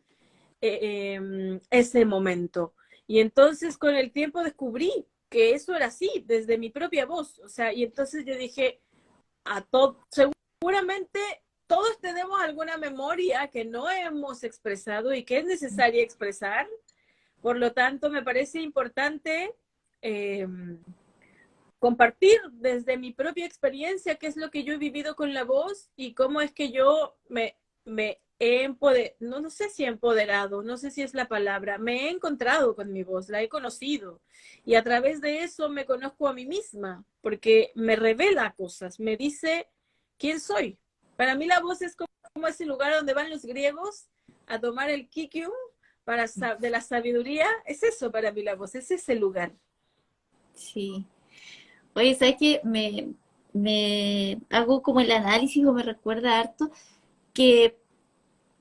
ese momento. Y entonces con el tiempo descubrí que eso era así, desde mi propia voz. O sea, y entonces yo dije, seguramente todos tenemos alguna memoria que no hemos expresado y que es necesaria expresar. Por lo tanto, me parece importante compartir desde mi propia experiencia qué es lo que yo he vivido con la voz y cómo es que yo me he empoderado, no sé si empoderado, no sé si es la palabra, me he encontrado con mi voz, la he conocido y a través de eso me conozco a mí misma, porque me revela cosas, me dice quién soy. Para mí la voz es como ese lugar donde van los griegos a tomar el kikium de la sabiduría, es eso para mí la voz, es ese lugar. Sí. Oye, ¿sabes qué? Me hago como el análisis o me recuerda harto que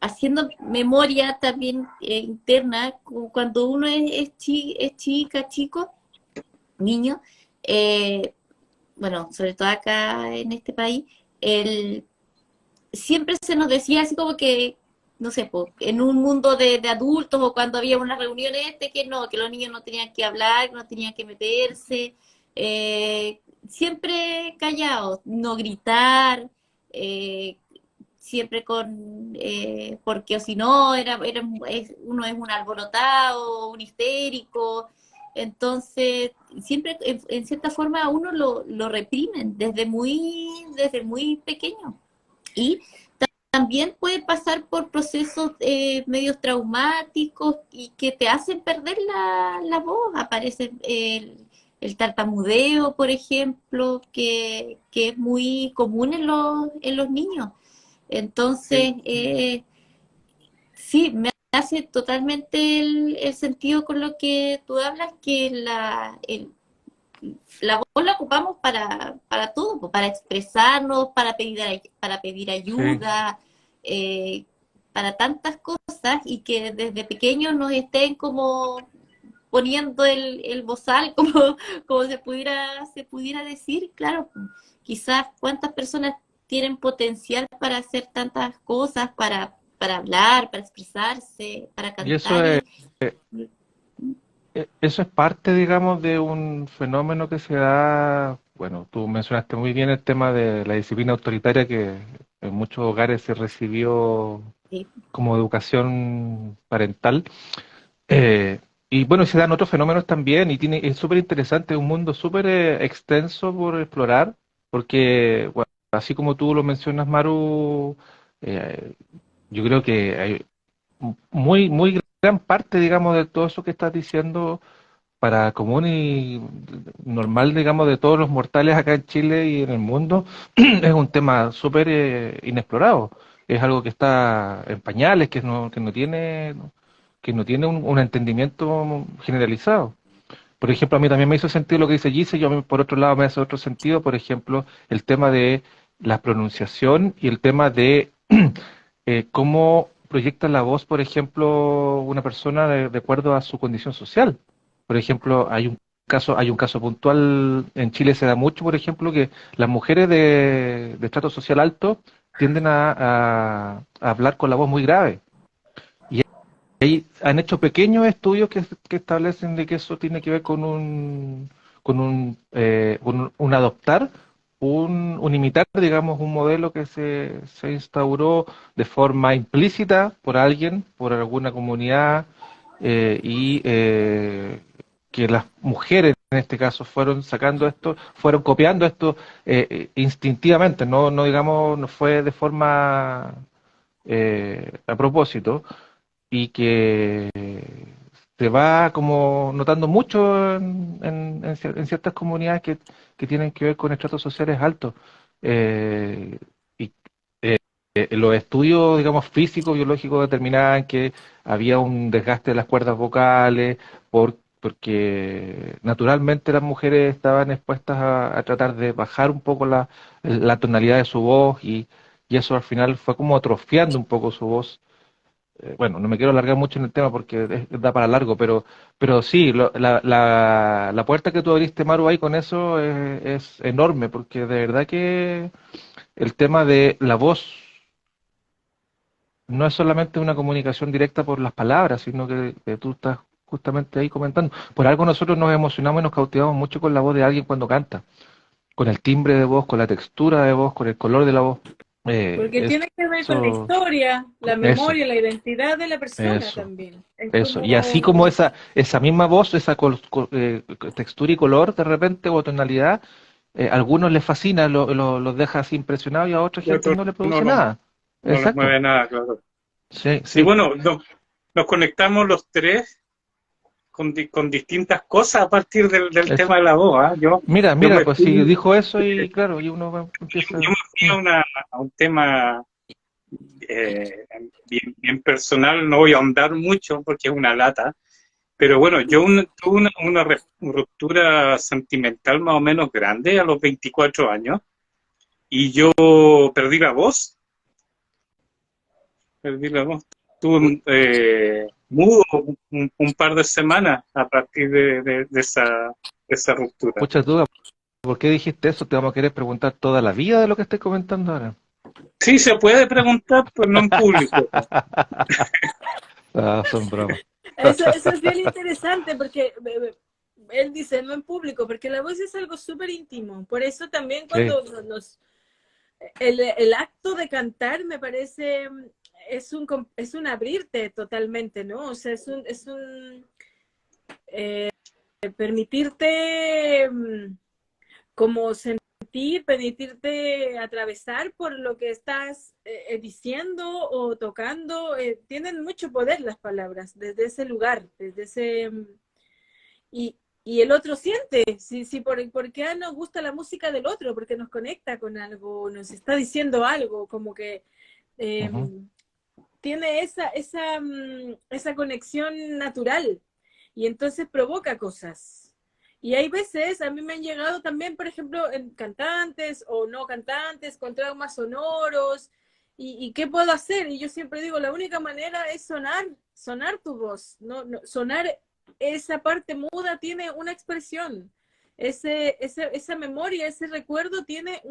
haciendo memoria también interna, como cuando uno es chica, chico, niño, bueno, sobre todo acá en este país, siempre se nos decía así como que, no sé, en un mundo de adultos o cuando había unas reuniones que no, que los niños no tenían que hablar, no tenían que meterse, siempre callados, no gritar, siempre porque o si no, uno es un alborotado, un histérico, entonces siempre en cierta forma a uno lo reprimen desde muy pequeño. Y también puede pasar por procesos medios traumáticos y que te hacen perder la voz. Aparece el tartamudeo, por ejemplo, que es muy común en los niños. Entonces, sí, me hace totalmente el sentido con lo que tú hablas, que la voz la ocupamos para todo, para expresarnos, para pedir ayuda, para tantas cosas y que desde pequeños nos estén como poniendo el bozal, como se pudiera decir, claro, quizás cuántas personas tienen potencial para hacer tantas cosas, para hablar, para expresarse, para Y eso cantar es, eso es parte, digamos, de un fenómeno que se da, bueno, tú mencionaste muy bien el tema de la disciplina autoritaria que en muchos hogares se recibió y- como educación parental. Eh, y bueno, se dan otros fenómenos también y es súper interesante, es un mundo súper extenso por explorar, porque bueno, así como tú lo mencionas, Maru, eh, yo creo que hay muy gran parte, digamos, de todo eso que estás diciendo para común y normal, digamos, de todos los mortales acá en Chile y en el mundo, es un tema súper inexplorado. Es algo que está en pañales, que no tiene un entendimiento generalizado. Por ejemplo, a mí también me hizo sentido lo que dice Gise, yo a mí por otro lado me hace otro sentido, por ejemplo, el tema de la pronunciación y el tema de cómo proyecta la voz, por ejemplo, una persona de acuerdo a su condición social. Por ejemplo, hay un caso puntual, en Chile se da mucho, por ejemplo, que las mujeres de estrato social alto tienden a hablar con la voz muy grave. Y ahí han hecho pequeños estudios que establecen de que eso tiene que ver con un adoptar, un imitar, digamos, un modelo que se instauró de forma implícita por alguien, por alguna comunidad, y que las mujeres en este caso fueron sacando esto, fueron copiando esto instintivamente, no digamos, no fue de forma a propósito y que se va como notando mucho en ciertas comunidades que tienen que ver con estratos sociales altos. Y los estudios, digamos, físicos, biológicos determinaban que había un desgaste de las cuerdas vocales porque naturalmente las mujeres estaban expuestas a tratar de bajar un poco la tonalidad de su voz y eso al final fue como atrofiando un poco su voz. Bueno, no me quiero alargar mucho en el tema porque da para largo, pero sí, la puerta que tú abriste, Maru, ahí con eso es enorme, porque de verdad que el tema de la voz no es solamente una comunicación directa por las palabras, sino que tú estás justamente ahí comentando. Por algo nosotros nos emocionamos y nos cautivamos mucho con la voz de alguien cuando canta, con el timbre de voz, con la textura de voz, con el color de la voz. Porque tiene que ver con la Eso, historia, la eso, memoria, la identidad de la persona eso. también. Es Eso, y así como como, esa misma voz, esa textura y color de repente o tonalidad, a algunos les fascina, los deja así impresionados y a otra y gente otros no le produce no, nada. no les Exacto. mueve nada, claro. Sí, Sí, sí. bueno, nos conectamos los tres con distintas cosas a partir del Eso. tema de la voz. ¿Ah? Yo Mira, me pues si fui, dijo eso y claro, y empieza. yo me fui a un tema bien personal, no voy a ahondar mucho porque es una lata, pero bueno, tuve una ruptura sentimental más o menos grande a los 24 años y yo perdí la voz, perdí la voz. Estuve mudo un par de semanas a partir de esa ruptura. Muchas dudas. ¿Por qué dijiste eso? Te vamos a querer preguntar toda la vida de lo que estoy comentando ahora. Sí, se puede preguntar, pero no en público. Ah, son bromas. eso es bien interesante porque él dice no en público, porque la voz es algo súper íntimo. Por eso también Sí, cuando el acto de cantar me parece es un abrirte totalmente, ¿no? O sea, es un permitirte como sentir, permitirte atravesar por lo que estás diciendo o tocando. Tienen mucho poder las palabras desde ese lugar, desde ese... y el otro siente, sí, porque nos gusta la música del otro, porque nos conecta con algo, nos está diciendo algo, como que eh, ujú, tiene esa conexión natural y entonces provoca cosas. Y hay veces, a mí me han llegado también, por ejemplo, en cantantes o no cantantes con traumas sonoros ¿Y qué puedo hacer? Y yo siempre digo, la única manera es sonar tu voz, sonar esa parte muda tiene una expresión, esa memoria, ese recuerdo tiene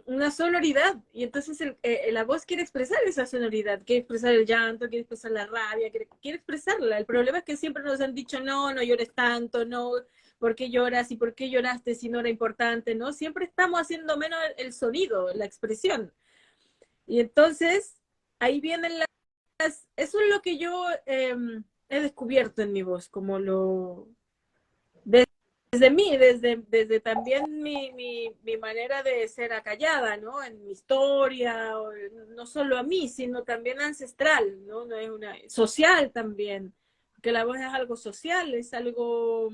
una sonoridad, y entonces la voz quiere expresar esa sonoridad, quiere expresar el llanto, quiere expresar la rabia, quiere expresarla. El problema es que siempre nos han dicho, no, no llores tanto, no, ¿por qué lloras? ¿Y por qué lloraste si no era importante? ¿No? Siempre estamos haciendo menos el sonido, la expresión. Y entonces, ahí vienen eso es lo que yo he descubierto en mi voz, desde mí, desde también mi manera de ser acallada, ¿no? En mi historia, no solo a mí, sino también ancestral, ¿no? No es social también, porque la voz es algo social, es algo,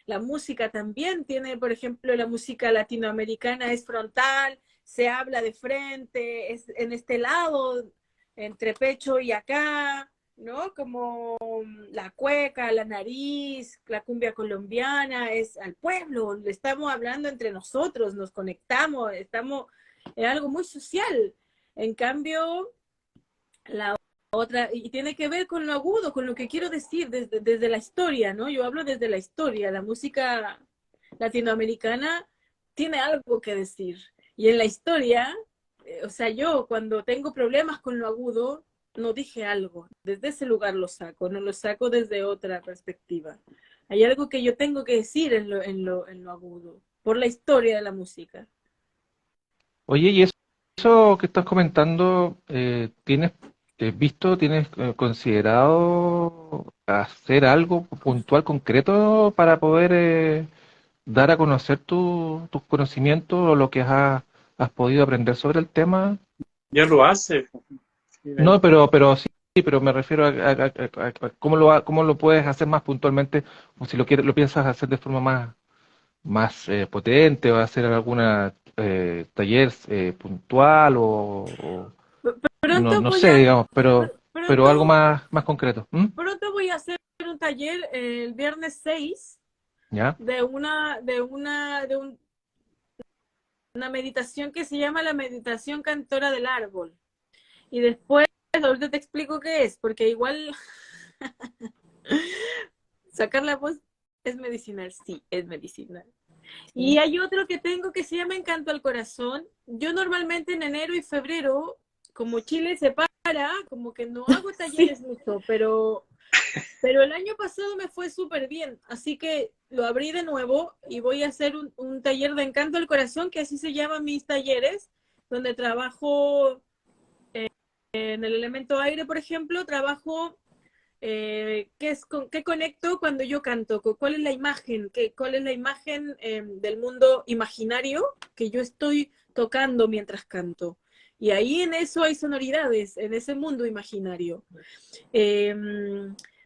la música también tiene, por ejemplo, la música latinoamericana es frontal, se habla de frente, es en este lado, entre pecho y acá, ¿no? Como la cueca, la nariz, la cumbia colombiana, es al pueblo, le estamos hablando entre nosotros, nos conectamos, es algo muy social. En cambio, la otra, y tiene que ver con lo agudo, con lo que quiero decir desde la historia, ¿no? Yo hablo desde la historia, la música latinoamericana tiene algo que decir. Y en la historia, o sea, yo cuando tengo problemas con lo agudo, no dije algo. Desde ese lugar lo saco, no lo saco desde otra perspectiva. Hay algo que yo tengo que decir en lo agudo, por la historia de la música. Oye, y eso que estás comentando, ¿tienes visto, tienes considerado hacer algo puntual, concreto para poder dar a conocer tus conocimientos o lo que has podido aprender sobre el tema? Ya lo hace. No, pero sí, pero me refiero a cómo lo puedes hacer más puntualmente, o si lo piensas hacer de forma más potente, o hacer alguna taller puntual Pronto no voy sé, a, digamos, pero algo pronto, más concreto. ¿Mm? pronto voy a hacer un taller el viernes 6 ¿Ya? una meditación que se llama la meditación cantora del árbol. Y después, ahorita te explico qué es, porque igual sacar la voz es medicinal, sí, es medicinal. Y hay otro que tengo que se llama Encanto al Corazón. Yo normalmente en enero y febrero, como Chile se para, como que no hago talleres mucho, pero el año pasado me fue súper bien, así que lo abrí de nuevo y voy a hacer un taller de Encanto al Corazón, que así se llaman mis talleres, donde trabajo en el elemento aire, por ejemplo, trabajo qué conecto cuando yo canto, cuál es la imagen, cuál es la imagen del mundo imaginario que yo estoy tocando mientras canto. Y ahí en eso hay sonoridades, en ese mundo imaginario. Eh,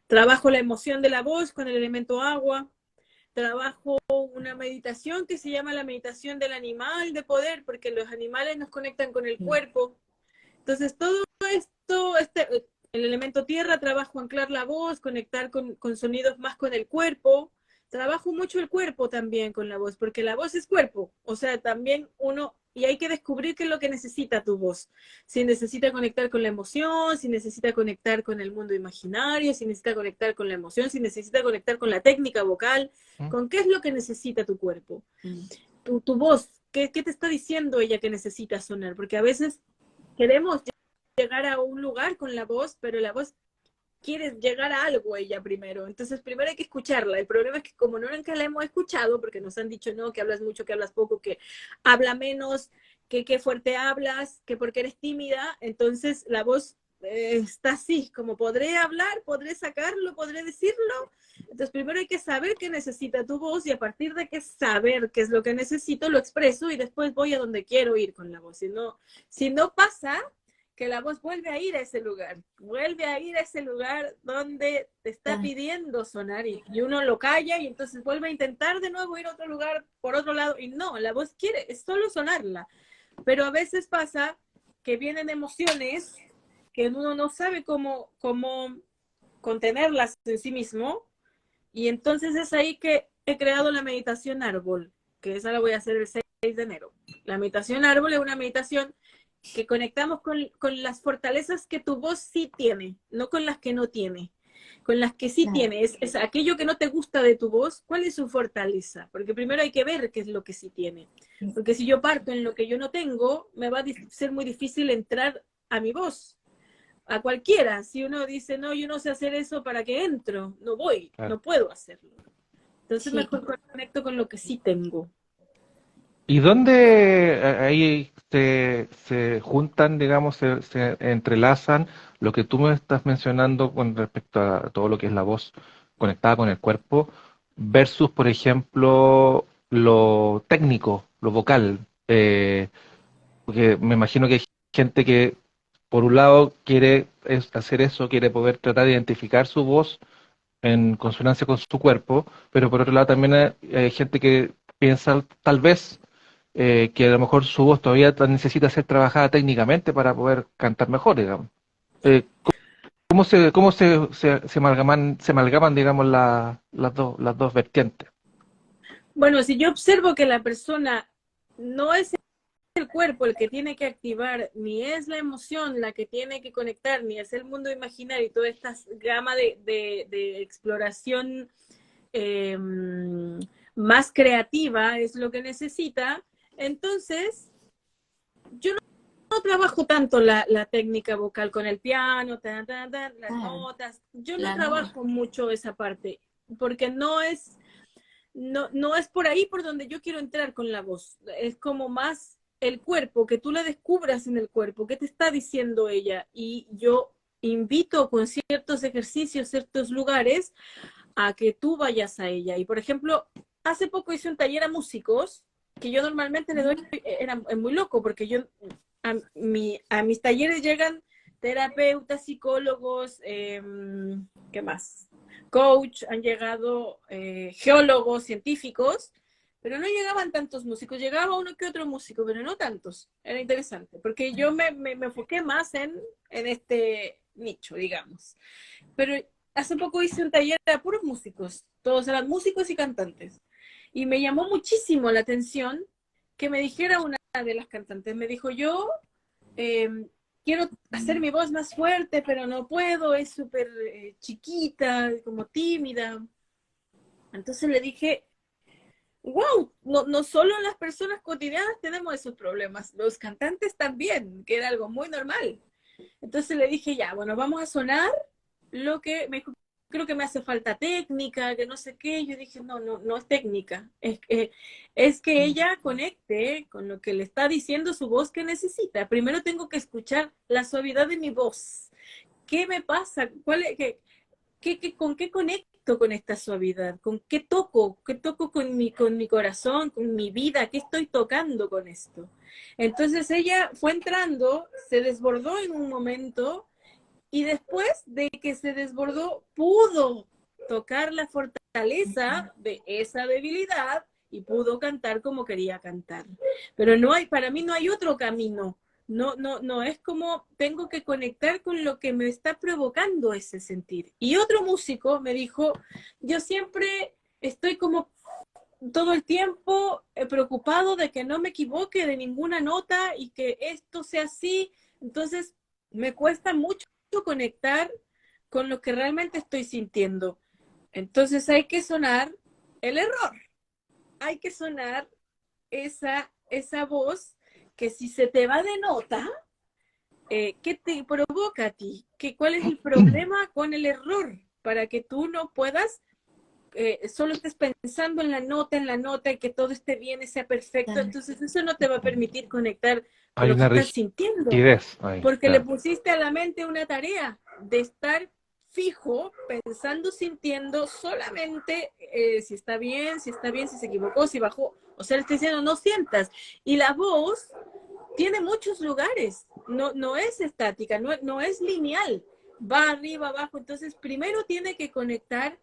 Trabajo la emoción de la voz con el elemento agua. Trabajo una meditación que se llama la meditación del animal de poder, porque los animales nos conectan con el cuerpo. Entonces, todo esto, el elemento tierra, trabajo anclar la voz, conectar con sonidos más con el cuerpo. Trabajo mucho el cuerpo también con la voz, porque la voz es cuerpo. O sea, también y hay que descubrir qué es lo que necesita tu voz. Si necesita conectar con la emoción, si necesita conectar con el mundo imaginario, si necesita conectar con la emoción, si necesita conectar con la técnica vocal, ¿Mm? con qué es lo que necesita tu cuerpo. Tu voz, ¿qué te está diciendo ella que necesita sonar? Porque a veces queremos llegar a un lugar con la voz, pero la voz quiere llegar a algo ella primero. Entonces, primero hay que escucharla. El problema es que como nunca la hemos escuchado, porque nos han dicho, no, que hablas mucho, que hablas poco, que habla menos, que qué fuerte hablas, que porque eres tímida, entonces la voz está así, como podré hablar, podré sacarlo, podré decirlo. Entonces, primero hay que saber qué necesita tu voz y a partir de que saber qué es lo que necesito, lo expreso y después voy a donde quiero ir con la voz. Si no pasa, que la voz vuelve a ir a ese lugar, vuelve a ir a ese lugar donde te está pidiendo sonar y uno lo calla y entonces vuelve a intentar de nuevo ir a otro lugar por otro lado y no, la voz quiere, es solo sonarla, pero a veces pasa que vienen emociones que uno no sabe cómo contenerlas en sí mismo y entonces es ahí que he creado la meditación árbol, que esa la voy a hacer el 6 de enero. La meditación árbol es una meditación que conectamos con las fortalezas que tu voz sí tiene, no con las que no tiene. Con las que sí Claro. tiene, es aquello que no te gusta de tu voz, ¿cuál es su fortaleza? Porque primero hay que ver qué es lo que sí tiene. Porque si yo parto en lo que yo no tengo, me va a ser muy difícil entrar a mi voz, a cualquiera. Si uno dice, no, yo no sé hacer eso, ¿para qué entro? No voy, Claro. no puedo hacerlo. Entonces Sí. mejor conecto con lo que sí tengo. ¿Y dónde ahí se juntan, digamos, se entrelazan lo que tú me estás mencionando con respecto a todo lo que es la voz conectada con el cuerpo versus, por ejemplo, lo técnico, lo vocal? Porque me imagino que hay gente que, por un lado, quiere hacer eso, quiere poder tratar de identificar su voz en consonancia con su cuerpo, pero por otro lado también hay gente que piensa tal vez que a lo mejor su voz todavía necesita ser trabajada técnicamente para poder cantar mejor, digamos. Eh, ¿Cómo se amalgaman, digamos, las dos vertientes? Bueno, si yo observo que la persona no es el cuerpo el que tiene que activar, ni es la emoción la que tiene que conectar, ni es el mundo imaginario y toda esta gama de exploración eh, más creativa es lo que necesita, entonces yo no trabajo tanto la técnica vocal con el piano, las notas, yo no trabajo mucho esa parte, porque no es por ahí por donde yo quiero entrar con la voz, es como más el cuerpo, que tú la descubras en el cuerpo, qué te está diciendo ella, y yo invito con ciertos ejercicios, ciertos lugares, a que tú vayas a ella. Y por ejemplo, hace poco hice un taller a músicos, que yo normalmente le doy, es muy loco, porque yo a mis talleres llegan terapeutas, psicólogos, ¿qué más? Coach, han llegado geólogos, científicos, pero no llegaban tantos músicos, llegaba uno que otro músico, pero no tantos. Era interesante, porque yo me enfoqué más en este nicho, digamos. Pero hace poco hice un taller de puros músicos, todos eran músicos y cantantes. Y me llamó muchísimo la atención que me dijera una de las cantantes, me dijo, yo eh, quiero hacer mi voz más fuerte, pero no puedo, es súper chiquita, como tímida. Entonces le dije, wow, no solo las personas cotidianas tenemos esos problemas, los cantantes también, que era algo muy normal. Entonces le dije, ya, bueno, vamos a sonar lo que me dijo, creo que me hace falta técnica, que no sé qué. Yo dije, no es técnica, es que ella conecte con lo que le está diciendo su voz que necesita. Primero tengo que escuchar la suavidad de mi voz. ¿Qué me pasa? ¿Con qué conecto con esta suavidad? ¿Con qué toco? ¿Qué toco con mi corazón, con mi vida? ¿Qué estoy tocando con esto? Entonces ella fue entrando, se desbordó en un momento y después de que se desbordó, pudo tocar la fortaleza de esa debilidad y pudo cantar como quería cantar. Pero para mí no hay otro camino. No es como tengo que conectar con lo que me está provocando ese sentir. Y otro músico me dijo, yo siempre estoy como todo el tiempo preocupado de que no me equivoque de ninguna nota y que esto sea así. Entonces me cuesta mucho conectar con lo que realmente estoy sintiendo. Entonces hay que sonar el error. Hay que sonar esa voz que si se te va de nota, ¿qué te provoca a ti? ¿Cuál es el problema con el error? Para que tú no puedas, solo estés pensando en la nota, y que todo esté bien y sea perfecto. Entonces eso no te va a permitir conectar con Hay lo que una estás sintiendo. rigidez ahí, Porque le claro. pusiste a la mente una tarea de estar fijo, pensando, sintiendo solamente si está bien, si se equivocó, si bajó. O sea, le estoy diciendo, no sientas. Y la voz tiene muchos lugares, no es estática, no es lineal, va arriba, abajo. Entonces, primero tiene que conectar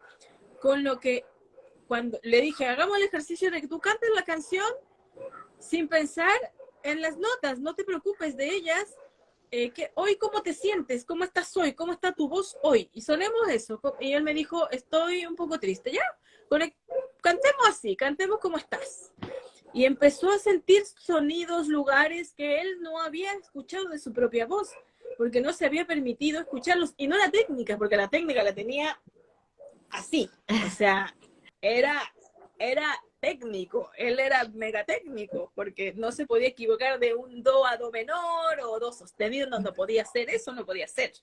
con lo que, cuando le dije, hagamos el ejercicio de que tú cantes la canción sin pensar en las notas, no te preocupes de ellas. Que hoy, ¿cómo te sientes? ¿Cómo estás hoy? ¿Cómo está tu voz hoy? Y sonemos eso. Y él me dijo, estoy un poco triste. Ya, cantemos así, cantemos como estás. y empezó a sentir sonidos, lugares que él no había escuchado de su propia voz, porque no se había permitido escucharlos, y no la técnica, porque la técnica la tenía así, o sea, era técnico, él era mega técnico, porque no se podía equivocar de un do a do menor o do sostenido, no podía hacer eso, no podía hacer.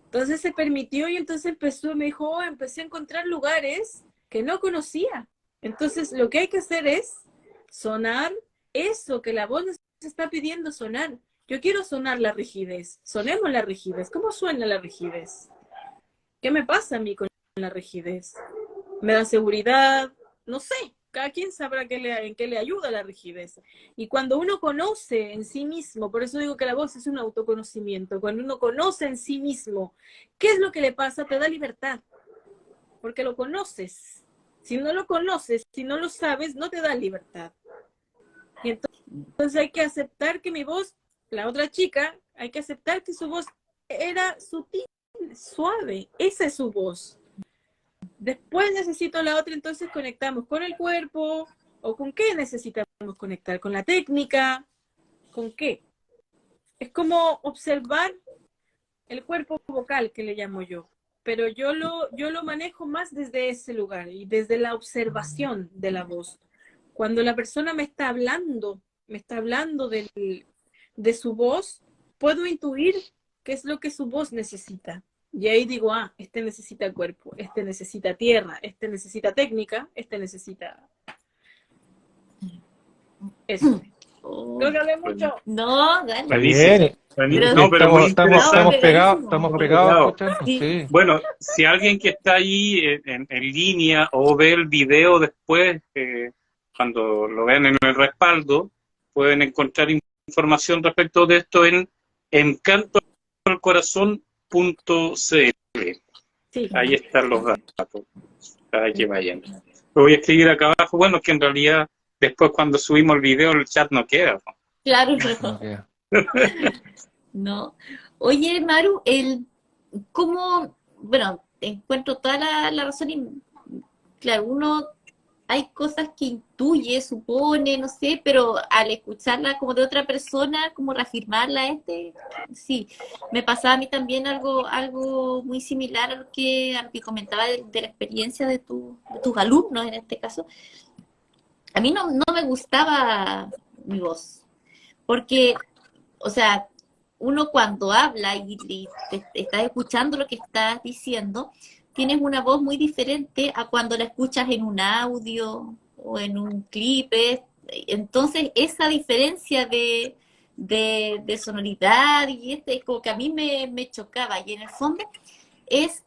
Entonces se permitió y entonces me dijo, oh, empecé a encontrar lugares que no conocía. Entonces lo que hay que hacer es sonar eso que la voz nos está pidiendo sonar. Yo quiero sonar la rigidez, sonemos la rigidez. ¿Cómo suena la rigidez? ¿Qué me pasa a mí con la rigidez? ¿Me da seguridad? No sé, cada quien sabrá en qué le ayuda la rigidez. Y cuando uno conoce en sí mismo, por eso digo que la voz es un autoconocimiento, cuando uno conoce en sí mismo qué es lo que le pasa, te da libertad, porque lo conoces. Si no lo conoces, si no lo sabes, no te da libertad. Y entonces hay que aceptar que mi voz, la otra chica, hay que aceptar que su voz era sutil, suave, esa es su voz. Después necesito la otra, entonces conectamos con el cuerpo, o con qué necesitamos conectar, con la técnica, con qué. Es como observar el cuerpo vocal, que le llamo yo, pero yo lo manejo más desde ese lugar y desde la observación de la voz. Cuando la persona me está hablando de su voz, puedo intuir qué es lo que su voz necesita. Y ahí digo, este necesita cuerpo, este necesita tierra, este necesita técnica, este necesita eso. Creo que hablé mucho. No, dale. Buenísimo. Bien, No, pero muy estamos interesante. pegados escuchando, Sí. sí. Bueno, si alguien que está ahí en línea o ve el video después, cuando lo vean en el respaldo, pueden encontrar información respecto de esto en encantoalcorazon.cl. Sí. Ahí están los datos para que vayan. Lo voy a escribir acá abajo. Bueno, que en realidad después cuando subimos el video el chat no queda, ¿no? Claro, no. Okay. No. Oye, Maru, ¿cómo? Bueno, encuentro toda la razón y, claro, hay cosas que intuye, supone, no sé, pero al escucharla como de otra persona, como reafirmarla, sí, me pasaba a mí también algo muy similar a lo que comentaba de la experiencia de tus alumnos en este caso. A mí no me gustaba mi voz, porque, o sea, uno cuando habla y te estás escuchando lo que estás diciendo, tienes una voz muy diferente a cuando la escuchas en un audio o en un clip. Entonces, esa diferencia de sonoridad y es como que a mí me chocaba. Y en el fondo es...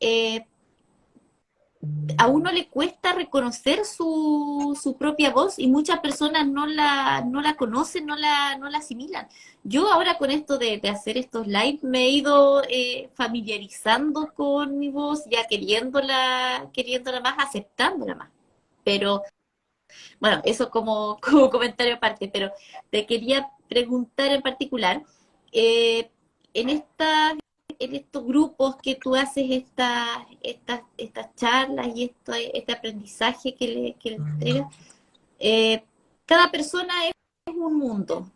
a uno le cuesta reconocer su propia voz y muchas personas no la conocen, no la asimilan. Yo ahora con esto de hacer estos live me he ido familiarizando con mi voz, ya queriéndola más, aceptándola más. Pero, bueno, eso como comentario aparte, pero te quería preguntar en particular, en estos grupos que tú haces estas charlas y este aprendizaje que le entregas, cada persona es un mundo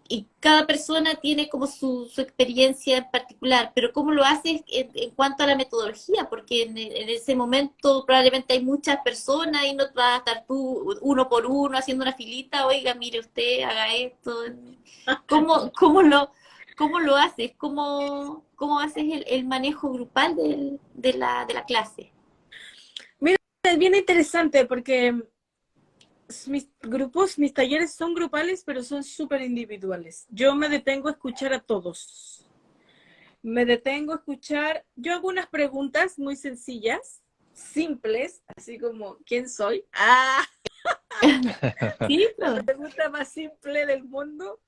y cada persona tiene como su experiencia en particular, pero ¿cómo lo haces en cuanto a la metodología? Porque en ese momento probablemente hay muchas personas y no vas a estar tú uno por uno haciendo una filita, oiga, mire usted, haga esto. ¿Cómo lo haces? ¿Cómo haces el manejo grupal de la clase? Mira, es bien interesante porque mis grupos, mis talleres son grupales, pero son súper individuales. Yo me detengo a escuchar a todos. Yo hago unas preguntas muy sencillas, simples, así como, ¿quién soy? Sí, La pregunta más simple del mundo.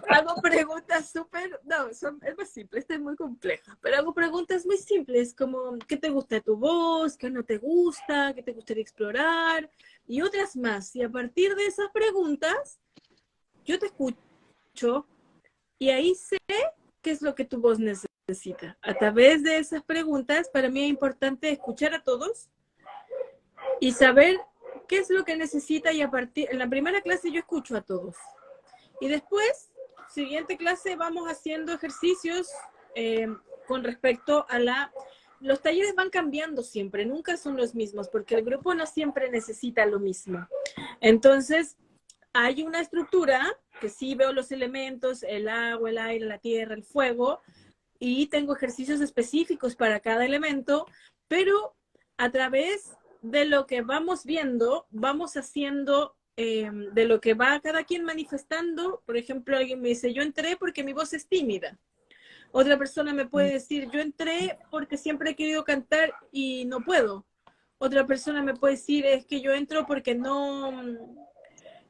Hago preguntas es más simple, esta es muy compleja, pero hago preguntas muy simples como ¿qué te gusta de tu voz? ¿Qué no te gusta? ¿Qué te gustaría explorar? Y otras más. Y a partir de esas preguntas, yo te escucho y ahí sé qué es lo que tu voz necesita. A través de esas preguntas, para mí es importante escuchar a todos y saber qué es lo que necesita y en la primera clase yo escucho a todos. Y después, siguiente clase, vamos haciendo ejercicios con respecto a Los talleres van cambiando siempre, nunca son los mismos, porque el grupo no siempre necesita lo mismo. Entonces, hay una estructura que sí veo los elementos, el agua, el aire, la tierra, el fuego, y tengo ejercicios específicos para cada elemento, pero a través de lo que vamos viendo, vamos haciendo de lo que va cada quien manifestando. Por ejemplo, alguien me dice, yo entré porque mi voz es tímida. Otra persona me puede decir, yo entré porque siempre he querido cantar y no puedo. Otra persona me puede decir, es que yo entro porque no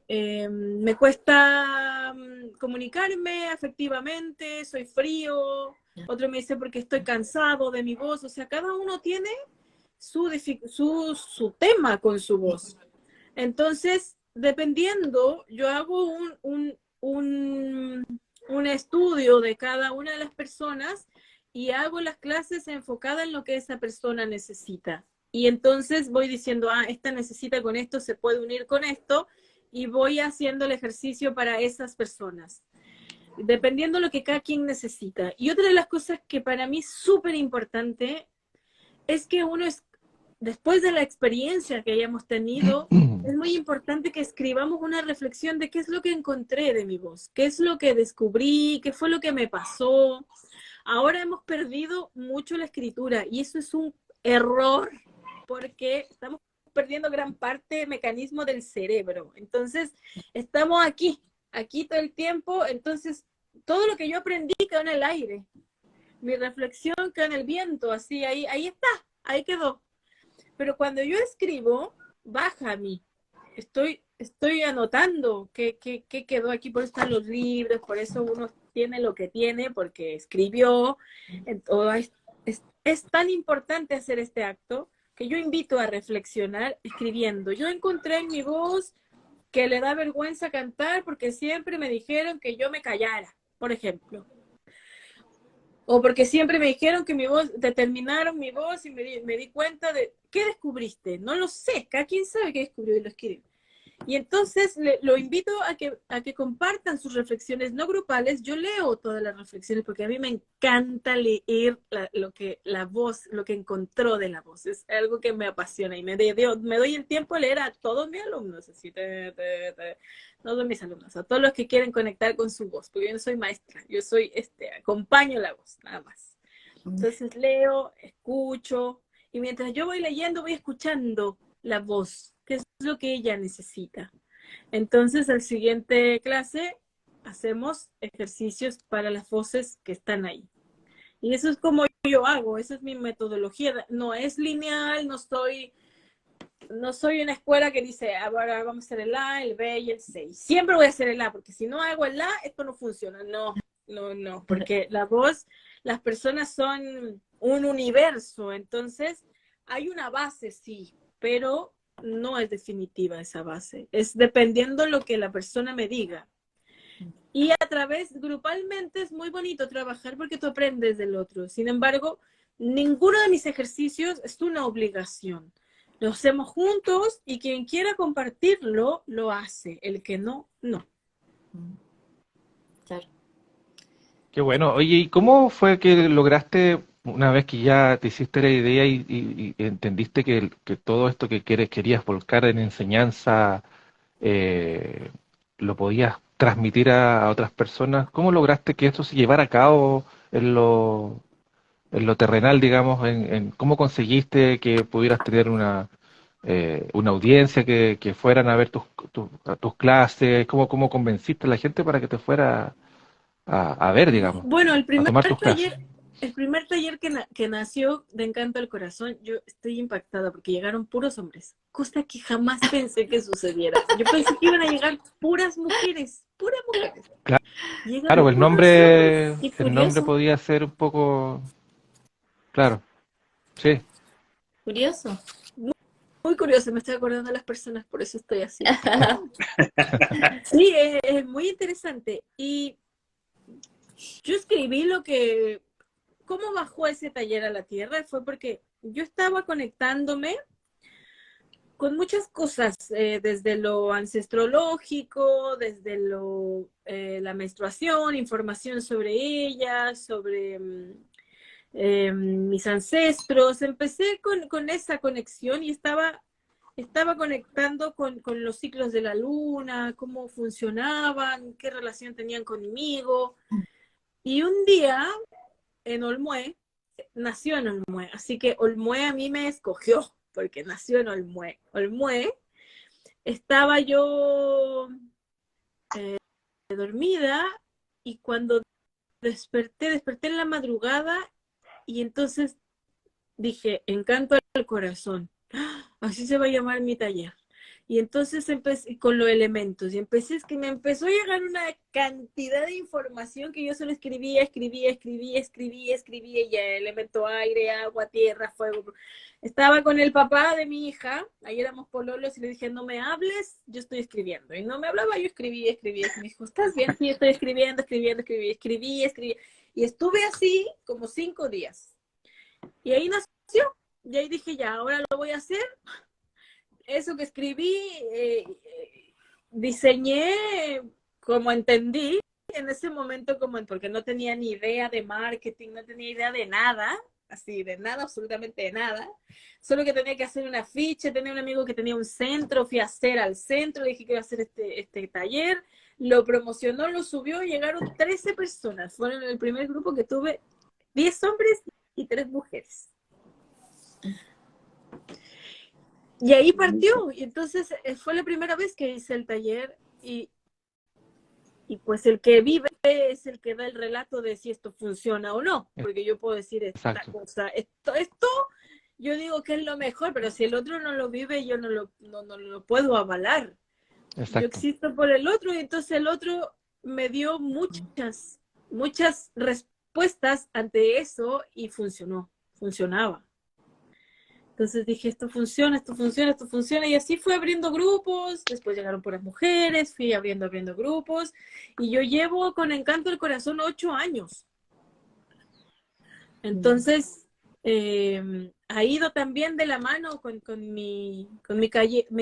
me cuesta comunicarme afectivamente, soy frío. Otro me dice porque estoy cansado de mi voz. O sea, cada uno tiene su tema con su voz. Entonces, dependiendo, yo hago un estudio de cada una de las personas y hago las clases enfocadas en lo que esa persona necesita. Y entonces voy diciendo, esta necesita con esto, se puede unir con esto, y voy haciendo el ejercicio para esas personas, dependiendo de lo que cada quien necesita. Y otra de las cosas que para mí es súper importante es que después de la experiencia que hayamos tenido, es muy importante que escribamos una reflexión de qué es lo que encontré de mi voz, qué es lo que descubrí, qué fue lo que me pasó. Ahora hemos perdido mucho la escritura y eso es un error porque estamos perdiendo gran parte del mecanismo del cerebro. Entonces, estamos aquí todo el tiempo, entonces todo lo que yo aprendí quedó en el aire. Mi reflexión quedó en el viento, así, ahí está, ahí quedó. Pero cuando yo escribo, baja a mí. Estoy anotando qué quedó aquí, por eso están los libros, por eso uno tiene lo que tiene, porque escribió. Es tan importante hacer este acto que yo invito a reflexionar escribiendo. Yo encontré en mi voz que le da vergüenza cantar porque siempre me dijeron que yo me callara, por ejemplo. O porque siempre me dijeron que mi voz, determinaron mi voz y me di cuenta de, ¿qué descubriste? No lo sé, cada quien sabe qué descubrió y lo escribe. Y entonces lo invito a que compartan sus reflexiones no grupales. Yo leo todas las reflexiones porque a mí me encanta leer la voz, lo que encontró de la voz. Es algo que me apasiona y me doy el tiempo a leer a todos mis alumnos, así, todos mis alumnos, a todos los que quieren conectar con su voz, porque yo no soy maestra, yo acompaño la voz, nada más. Entonces leo, escucho, y mientras yo voy leyendo, voy escuchando la voz, que es lo que ella necesita. Entonces, al siguiente clase, hacemos ejercicios para las voces que están ahí. Y eso es como yo hago, esa es mi metodología. No es lineal, no soy una escuela que dice, ahora vamos a hacer el A, el B y el C. Y siempre voy a hacer el A, porque si no hago el A, esto no funciona. No, porque la voz, las personas son un universo, entonces hay una base, sí, pero no es definitiva esa base. Es dependiendo lo que la persona me diga. Y a través, grupalmente, es muy bonito trabajar porque tú aprendes del otro. Sin embargo, ninguno de mis ejercicios es una obligación. Lo hacemos juntos y quien quiera compartirlo, lo hace. El que no, no. Claro. Qué bueno. Oye, ¿y cómo fue que lograste, una vez que ya te hiciste la idea y entendiste que todo esto que querías volcar en enseñanza, eh, lo podías transmitir a otras personas? ¿Cómo lograste que esto se llevara a cabo en lo terrenal, digamos, en cómo conseguiste que pudieras tener una audiencia que fueran a ver tus clases? ¿Cómo convenciste a la gente para que te fuera a ver, digamos, Bueno, a tomar tus clases? el primer taller que nació de Encanto al Corazón, yo estoy impactada porque llegaron puros hombres, cosa que jamás pensé que sucediera. Yo pensé que iban a llegar puras mujeres, puras mujeres. Claro, Llegaron puros hombres. Y el nombre Curioso, podía ser un poco, claro, sí. curioso. Muy curioso, me estoy acordando de las personas, por eso estoy así. Sí, es muy interesante. Y yo escribí cómo bajó ese taller a la tierra, fue porque yo estaba conectándome con muchas cosas, desde lo ancestrológico, desde la menstruación, información sobre ella, sobre mis ancestros. Empecé con esa conexión y estaba conectando con los ciclos de la luna, cómo funcionaban, qué relación tenían conmigo. Y un día en Olmué, nació en Olmué, así que Olmué a mí me escogió, porque nació en Olmué. Olmué, estaba yo dormida y cuando desperté en la madrugada y entonces dije, Encanto al corazón, así se va a llamar mi taller. Y entonces empecé con los elementos y me empezó a llegar una cantidad de información que yo solo escribía y ya, elemento aire, agua, tierra, fuego. Estaba con el papá de mi hija, ahí éramos pololos y le dije, no me hables, yo estoy escribiendo. Y no me hablaba, yo escribía. Y me dijo, ¿estás bien? Sí, estoy escribiendo. Y estuve así como 5 días. Y ahí nació. Y ahí dije, ya, ahora lo voy a hacer. Eso que escribí, diseñé como entendí en ese momento, porque no tenía ni idea de marketing, no tenía idea de nada, así, de nada, absolutamente de nada. Solo que tenía que hacer una ficha, tenía un amigo que tenía un centro, fui a hacer al centro, dije que iba a hacer este taller, lo promocionó, lo subió, llegaron 13 personas. Fueron el primer grupo que tuve, 10 hombres y 3 mujeres. Y ahí partió, y entonces fue la primera vez que hice el taller y pues el que vive es el que da el relato de si esto funciona o no, porque yo puedo decir esta cosa, esto, yo digo que es lo mejor, pero si el otro no lo vive, yo no lo puedo avalar. Exacto. Yo existo por el otro y entonces el otro me dio muchas respuestas ante eso y funcionaba. Entonces dije, esto funciona, y así fue abriendo grupos, después llegaron puras mujeres, fui abriendo grupos, y yo llevo con Encanto al Corazón 8 años. Entonces, ha ido también de la mano con mi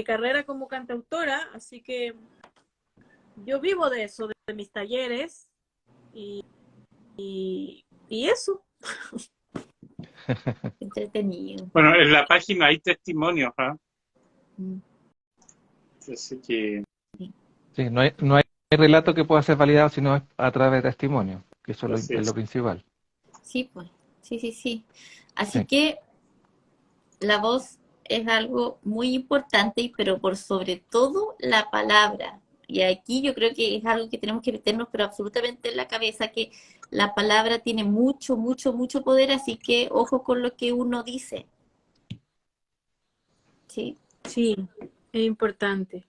carrera como cantautora, así que yo vivo de eso, de mis talleres, y eso. Entretenido. Bueno, en la página hay testimonios, ¿ah? Así que... Sí, no hay relato que pueda ser validado sino a través de testimonios, que eso es lo principal. Sí, pues, sí. Así que la voz es algo muy importante, pero por sobre todo la palabra. Y aquí yo creo que es algo que tenemos que meternos, pero absolutamente en la cabeza, que la palabra tiene mucho poder, así que ojo con lo que uno dice. Sí. Sí, es importante.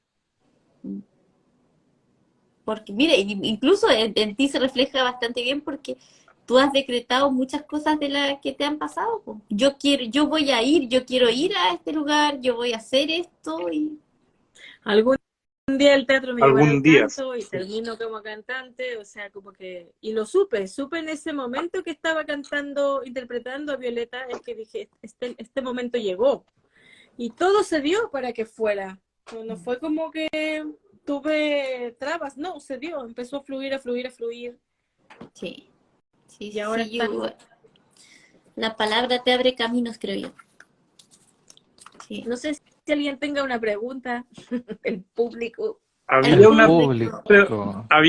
Porque, mire, incluso en ti se refleja bastante bien porque tú has decretado muchas cosas de las que te han pasado. Yo quiero ir a este lugar, yo voy a hacer esto y... Algún día el teatro me llevará al canto y termino como cantante, o sea, como que... Y lo supe en ese momento que estaba interpretando a Violeta, es que dije, este momento llegó. Y todo se dio para que fuera. No fue como que tuve trabas, no, se dio, empezó a fluir. Sí. Y ahora la palabra te abre caminos, creo yo. Sí. No sé si alguien tenga una pregunta, el público. Había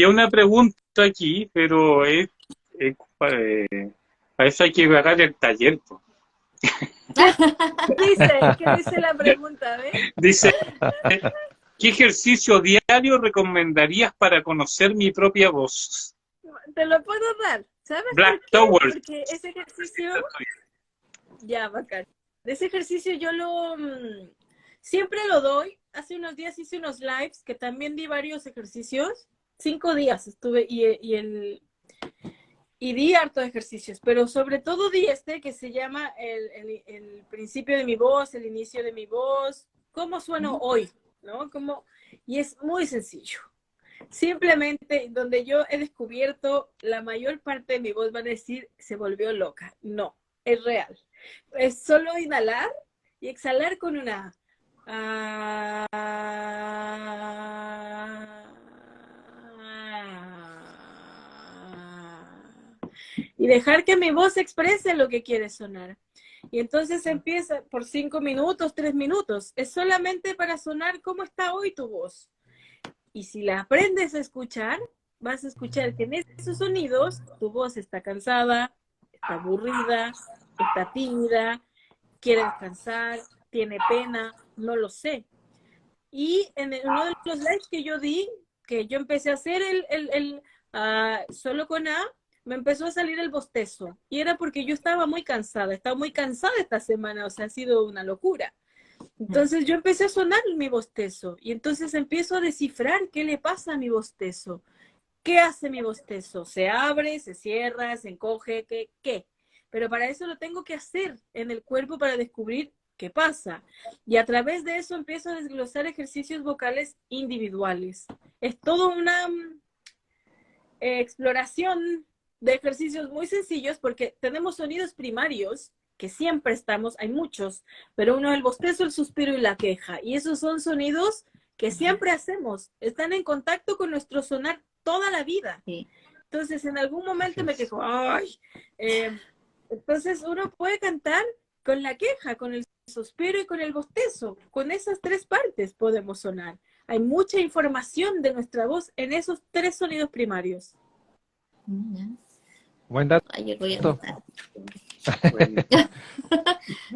una pregunta aquí, pero para eso hay que pagar el taller. ¿Qué dice la pregunta? Dice, ¿qué ejercicio diario recomendarías para conocer mi propia voz? Te lo puedo dar, ¿sabes? Black Towers. Porque ese ejercicio, ya, bacán. Ese ejercicio yo siempre lo doy. Hace unos días hice unos lives que también di varios ejercicios. 5 días estuve y di hartos ejercicios, pero sobre todo di que se llama el principio de mi voz, el inicio de mi voz, cómo sueno hoy, ¿no? Y es muy sencillo. Simplemente donde yo he descubierto la mayor parte de mi voz van a decir, se volvió loca. No, es real. Es solo inhalar y exhalar con una A. Ah, y dejar que mi voz exprese lo que quiere sonar. Y entonces empieza por 5 minutos, 3 minutos. Es solamente para sonar cómo está hoy tu voz. Y si la aprendes a escuchar, vas a escuchar que en esos sonidos tu voz está cansada, está aburrida, está tímida, quiere descansar, tiene pena, no lo sé. Y en uno de los lives que yo di, que yo empecé a hacer solo con A, me empezó a salir el bostezo. Y era porque yo estaba muy cansada esta semana, o sea, ha sido una locura. Entonces yo empecé a sonar mi bostezo y entonces empiezo a descifrar qué le pasa a mi bostezo. ¿Qué hace mi bostezo? ¿Se abre, se cierra, se encoge? ¿Qué? Pero para eso lo tengo que hacer en el cuerpo para descubrir qué pasa. Y a través de eso empiezo a desglosar ejercicios vocales individuales. Es toda una exploración de ejercicios muy sencillos porque tenemos sonidos primarios que siempre estamos, hay muchos, pero uno es el bostezo, el suspiro y la queja. Y esos son sonidos que siempre hacemos, están en contacto con nuestro sonar toda la vida. Sí. Entonces, en algún momento me quejo, ¡ay! Entonces, uno puede cantar con la queja, con el suspiro y con el bostezo. Con esas tres partes podemos sonar. Hay mucha información de nuestra voz en esos tres sonidos primarios. Buen dato. Ayer voy a anotar. Bueno,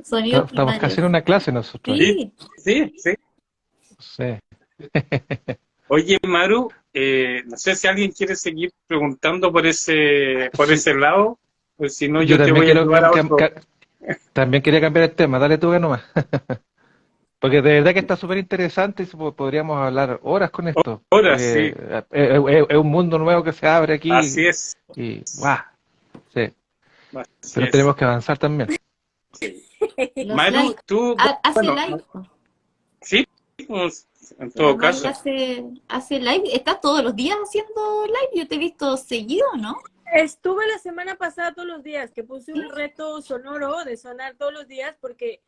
Sonidos Estamos casi en primarios. una clase nosotros. Sí, sí. Sí. Oye, Maru, no sé si alguien quiere seguir preguntando por ese lado, pues si no, yo te también voy a quiero llevar a otro. también quería cambiar el tema. Dale tú nomás. Porque de verdad que está súper interesante y podríamos hablar horas con esto. Ahora sí, Es un mundo nuevo que se abre aquí así es. y ¡guau! Sí. Así Pero es. tenemos que avanzar también. los Maru, likes. tú, Hace bueno, live. sí, pues, en todo Mike caso. hace live. ¿Estás todos los días haciendo live? Yo te he visto seguido, ¿no? Estuve la semana pasada todos los días, que puse un Sí. reto sonoro de sonar todos los días, porque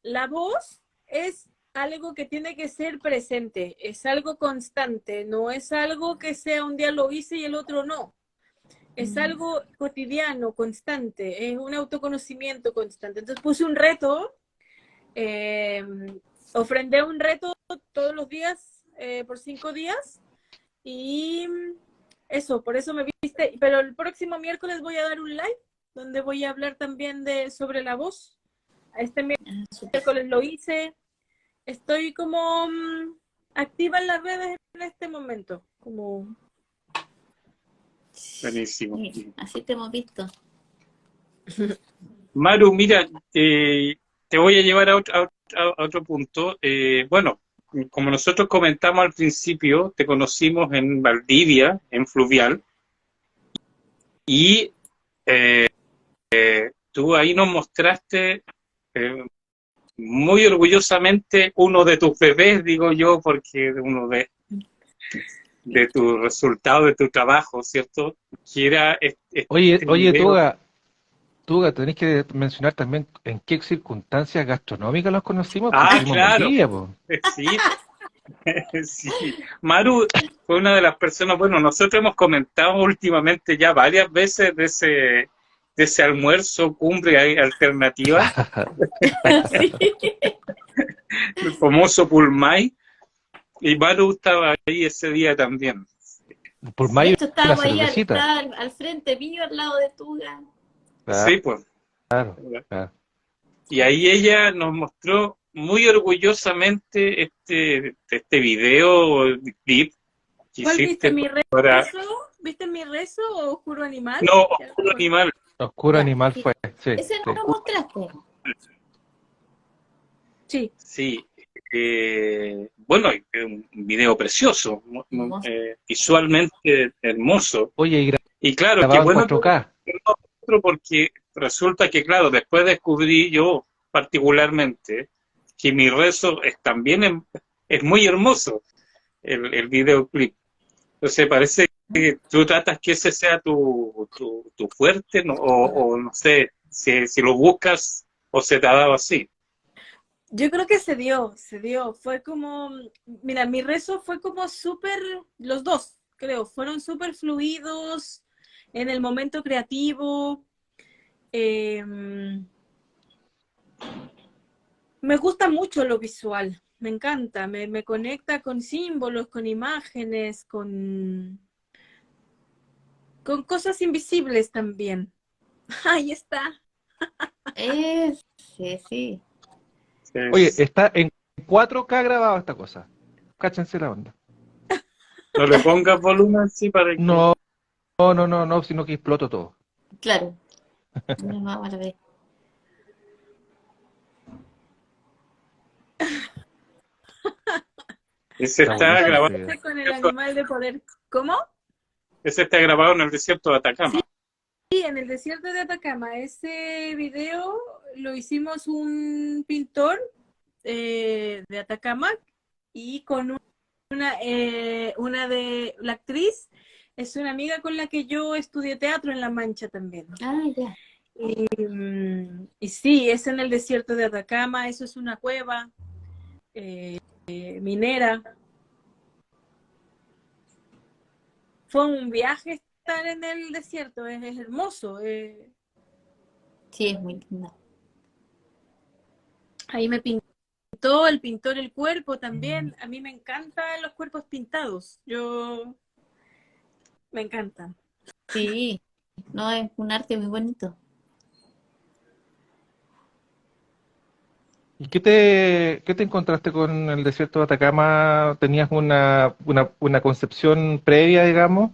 la voz es algo que tiene que ser presente, es algo constante, no es algo que sea un día lo hice y el otro no. Es algo cotidiano, constante, es un autoconocimiento constante. Entonces puse un reto, ofrendé un reto todos los días por 5 días y eso, por eso me viste. Pero el próximo miércoles voy a dar un live donde voy a hablar también sobre la voz. Este miércoles lo hice. Estoy como activa en las redes en este momento. Como... Buenísimo. Sí, así te hemos visto. Maru, mira, te voy a llevar a otro punto. Bueno, como nosotros comentamos al principio, te conocimos en Valdivia, en Fluvial, y tú ahí nos mostraste muy orgullosamente uno de tus bebés, digo yo, porque uno de tus resultados, de tu trabajo, ¿cierto? Que era Oye, video. Tuga, tenés que mencionar también en qué circunstancias gastronómicas los conocimos, pues Ah, estuvimos en claro, Valdivia, pues. sí, sí. Maru fue una de las personas, bueno, nosotros hemos comentado últimamente ya varias veces de ese almuerzo cumbre alternativa, Sí. el famoso Pulmay, y Maru estaba ahí ese día también. Por De mayo hecho, una estábamos ahí cervecita. al frente mío, al lado de Tuga. Sí, pues. Claro, claro. Y ahí ella nos mostró muy orgullosamente este video, clip que ¿Cuál viste? hiciste ¿Mi para... rezo? ¿Viste mi rezo o Oscuro Animal? No, Ya, Oscuro Animal. Oscuro Ya, Animal sí. fue, sí, Ese sí. no lo mostraste. Sí. Sí. Bueno, un video precioso, Hermoso. visualmente hermoso. Oye, y Y claro, qué grabado en bueno que 4K. otro porque resulta que, claro, después descubrí yo particularmente que mi rezo también es muy hermoso, el videoclip. Entonces parece que tú tratas que ese sea tu fuerte, ¿no? O no sé, si lo buscas o se te ha dado así. Yo creo que se dio. Fue como, mira, mi rezo fue como súper, los dos, creo, fueron súper fluidos en el momento creativo. Eh, Me gusta mucho lo visual, me encanta, me conecta con símbolos, con imágenes, con cosas invisibles también. Ahí está. Sí, sí. Oye, está en 4K grabado esta cosa. Cáchense la onda. No le pongas volumen así para que... No, no, sino que exploto todo. Claro. No, vamos a ver. Ese Está está buenísimo grabado, este video. Con el animal de poder. ¿Cómo? ese está grabado en el desierto de Atacama. Sí, en el desierto de Atacama. Ese video lo hicimos un pintor de Atacama y con una de la actriz es una amiga con la que yo estudié teatro en La Mancha también. Ah, ya. Y sí, es en el desierto de Atacama, eso es una cueva minera. Fue un viaje estar en el desierto, es hermoso. Sí, es muy linda. Ahí me pintó el pintor el cuerpo también. A mí me encantan los cuerpos pintados. Me encantan. Sí, no, es un arte muy bonito. ¿Y qué te encontraste con el desierto de Atacama? ¿Tenías una concepción previa, digamos?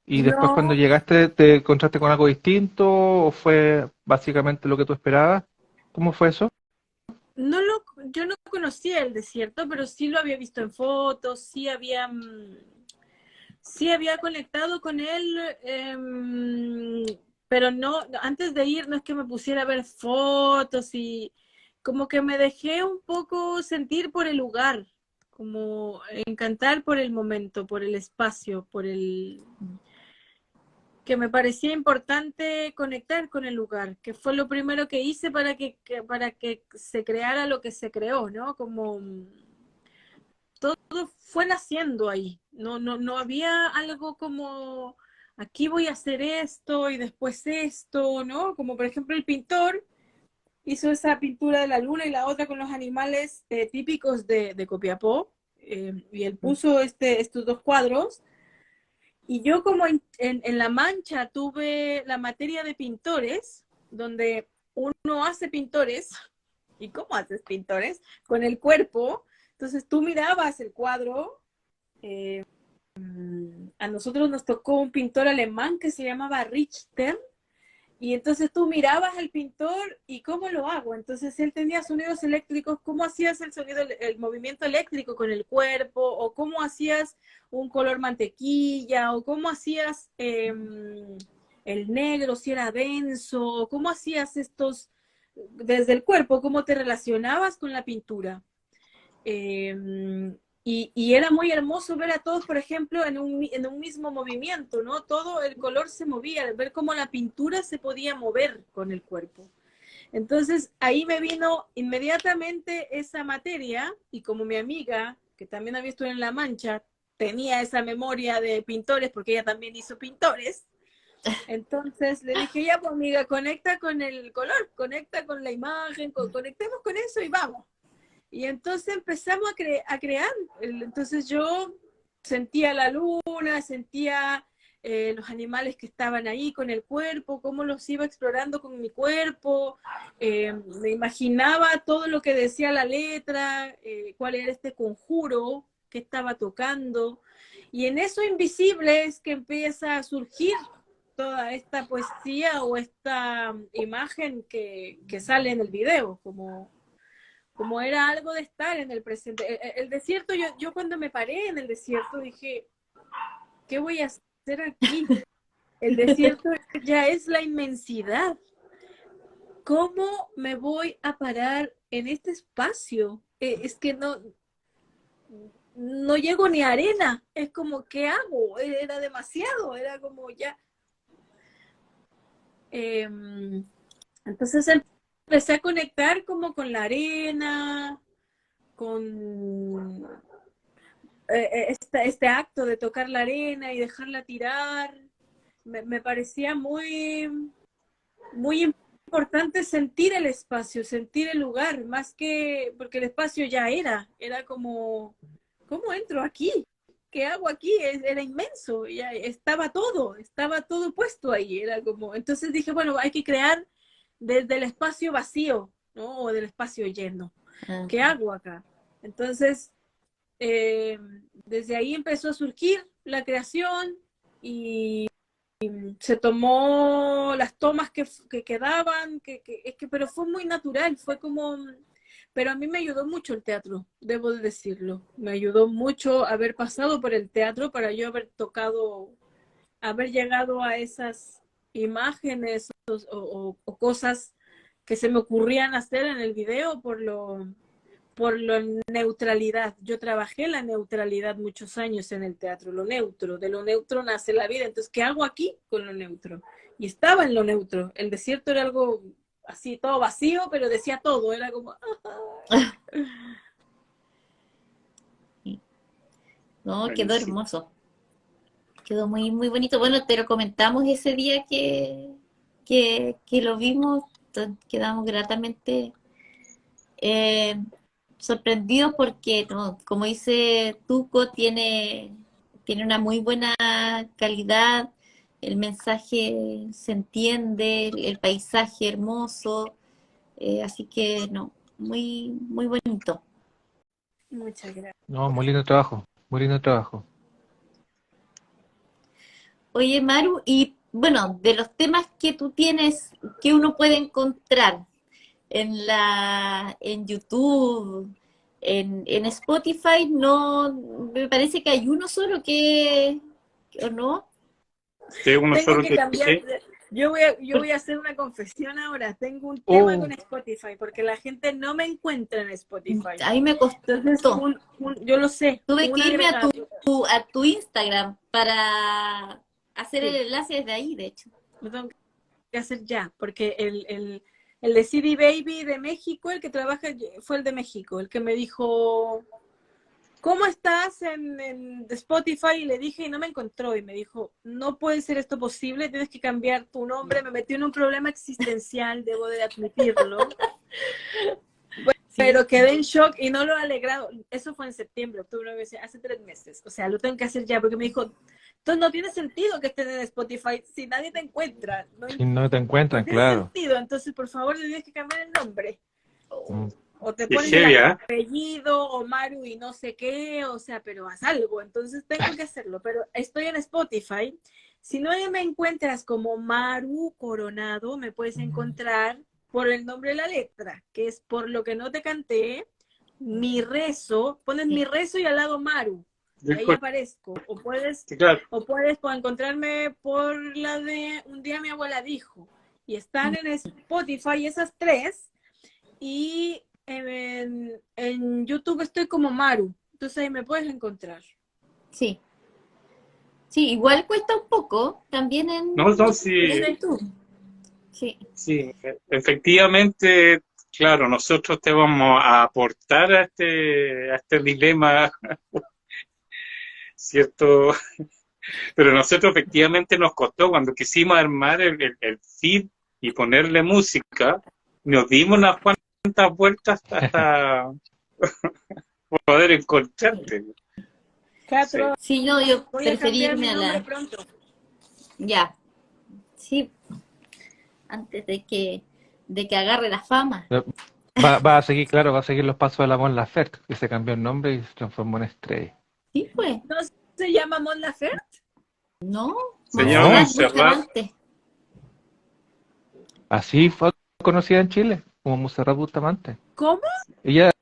¿Y después cuando No, llegaste te encontraste con algo distinto? ¿O fue básicamente lo que tú esperabas? ¿Cómo fue eso? yo no conocía el desierto, pero sí lo había visto en fotos, sí había conectado con él, pero no, antes de ir no es que me pusiera a ver fotos y como que me dejé un poco sentir por el lugar, como encantar por el momento, por el espacio, por el que me parecía importante conectar con el lugar, que fue lo primero que hice para que se creara lo que se creó, ¿no? Como todo fue naciendo ahí. No había algo como aquí voy a hacer esto y después esto, ¿no? Como por ejemplo el pintor hizo esa pintura de la luna y la otra con los animales típicos de Copiapó, y él puso estos dos cuadros. Y yo como en La Mancha tuve la materia de pintores, donde uno hace pintores, ¿y cómo haces pintores? Con el cuerpo. Entonces tú mirabas el cuadro. eh, a nosotros nos tocó un pintor alemán que se llamaba Richter, y entonces tú mirabas al pintor y cómo lo hago. Entonces él tenía sonidos eléctricos, cómo hacías el sonido, el movimiento eléctrico con el cuerpo, o cómo hacías un color mantequilla, o cómo hacías el negro si era denso, o cómo hacías estos desde el cuerpo, cómo te relacionabas con la pintura. Y era muy hermoso ver a todos, por ejemplo, en un mismo movimiento, ¿no? Todo el color se movía, ver cómo la pintura se podía mover con el cuerpo. Entonces ahí me vino inmediatamente esa materia, y como mi amiga, que también había estudiado en La Mancha, tenía esa memoria de pintores, porque ella también hizo pintores, entonces le dije, ya pues amiga, conecta con el color, conecta con la imagen, conectemos con eso y vamos. Y entonces empezamos a crear. Entonces yo sentía la luna, sentía los animales que estaban ahí con el cuerpo, cómo los iba explorando con mi cuerpo, me imaginaba todo lo que decía la letra, cuál era este conjuro que estaba tocando. Y en eso invisible es que empieza a surgir toda esta poesía o esta imagen que sale en el video, como era algo de estar en el presente. El desierto, yo cuando me paré en el desierto dije, ¿qué voy a hacer aquí? El desierto ya es la inmensidad. ¿Cómo me voy a parar en este espacio? Es que no llego ni a arena. Es como, ¿qué hago? Era demasiado, era como ya. Entonces empecé a conectar como con la arena, con este acto de tocar la arena y dejarla tirar. Me parecía muy importante sentir el espacio, sentir el lugar, más que, porque el espacio ya era como, ¿cómo entro aquí? ¿Qué hago aquí? Era inmenso, ya estaba todo puesto ahí, era como, entonces dije, bueno, hay que crear desde el espacio vacío, ¿no? O del espacio lleno. ¿Qué hago acá? Entonces, desde ahí empezó a surgir la creación y se tomó las tomas que quedaban, pero fue muy natural, fue como, pero a mí me ayudó mucho el teatro, debo de decirlo, me ayudó mucho haber pasado por el teatro para yo haber tocado, haber llegado a esas imágenes o cosas que se me ocurrían hacer en el video por la neutralidad. Yo trabajé la neutralidad muchos años en el teatro, lo neutro, de lo neutro nace la vida. Entonces, ¿qué hago aquí con lo neutro? Y estaba en lo neutro. El desierto era algo así, todo vacío, pero decía todo, era como... No, quedó hermoso. Quedó muy, muy bonito. Bueno, te lo comentamos ese día que lo vimos, quedamos gratamente sorprendidos porque, no, como dice Tuco, tiene una muy buena calidad, el mensaje se entiende, el paisaje hermoso, así que no, muy, muy bonito. Muchas gracias. No, muy lindo trabajo, muy lindo trabajo. Oye, Maru, y bueno, de los temas que tú tienes, que uno puede encontrar en YouTube, en Spotify, no, me parece que hay uno solo ¿o no? Sí, uno Tengo solo que que cambiar. sí. Yo voy a hacer una confesión ahora. Tengo un tema con Spotify porque la gente no me encuentra en Spotify. A mí me costó. Entonces, yo lo sé. Tuve que irme a agregado. tu Instagram para hacer el enlace desde ahí, de hecho. Lo tengo que hacer ya, porque el de CD Baby de México, el que trabaja, fue el de México, el que me dijo, ¿cómo estás en Spotify? Y le dije, y no me encontró, y me dijo, no puede ser esto posible, tienes que cambiar tu nombre, me metió en un problema existencial, debo de admitirlo. Pero quedé en shock y no lo he alegrado. Eso fue en septiembre, octubre, hace 3 meses. O sea, lo tengo que hacer ya, porque me dijo, entonces no tiene sentido que estén en Spotify si nadie te encuentra. Si no te encuentran, no tiene claro. sentido. Entonces, por favor, le tienes que cambiar el nombre. O te Qué pones heavy, el ¿eh? apellido, o Maru y no sé qué, o sea, pero haz algo. Entonces tengo que hacerlo. Pero estoy en Spotify. Si no me encuentras como Maru Coronado, me puedes encontrar por el nombre de la letra, que es Por lo que no te canté, Mi rezo, pones Mi rezo y al lado Maru, y ahí aparezco. O puedes encontrarme por la de Un día mi abuela dijo, y están en Spotify esas 3, y en YouTube estoy como Maru, entonces ahí me puedes encontrar. Sí. Sí, igual cuesta un poco, también en YouTube. Sí. Sí, efectivamente, claro, nosotros te vamos a aportar a este dilema, ¿cierto? Pero nosotros efectivamente nos costó, cuando quisimos armar el feed y ponerle música, nos dimos unas cuantas vueltas hasta poder encontrarte. Sí, no, yo Voy a preferí cambiar irme mi a nombre la... pronto. Ya, sí, antes de que agarre la fama. Va a seguir, claro, va a seguir los pasos de la Mon Laferte, que se cambió el nombre y se transformó en estrella. Sí, pues. ¿No se llama Mon Laferte? No, Se llama Montserrat. Así fue conocida en Chile, como Montserrat Bustamante. ¿Cómo? Ella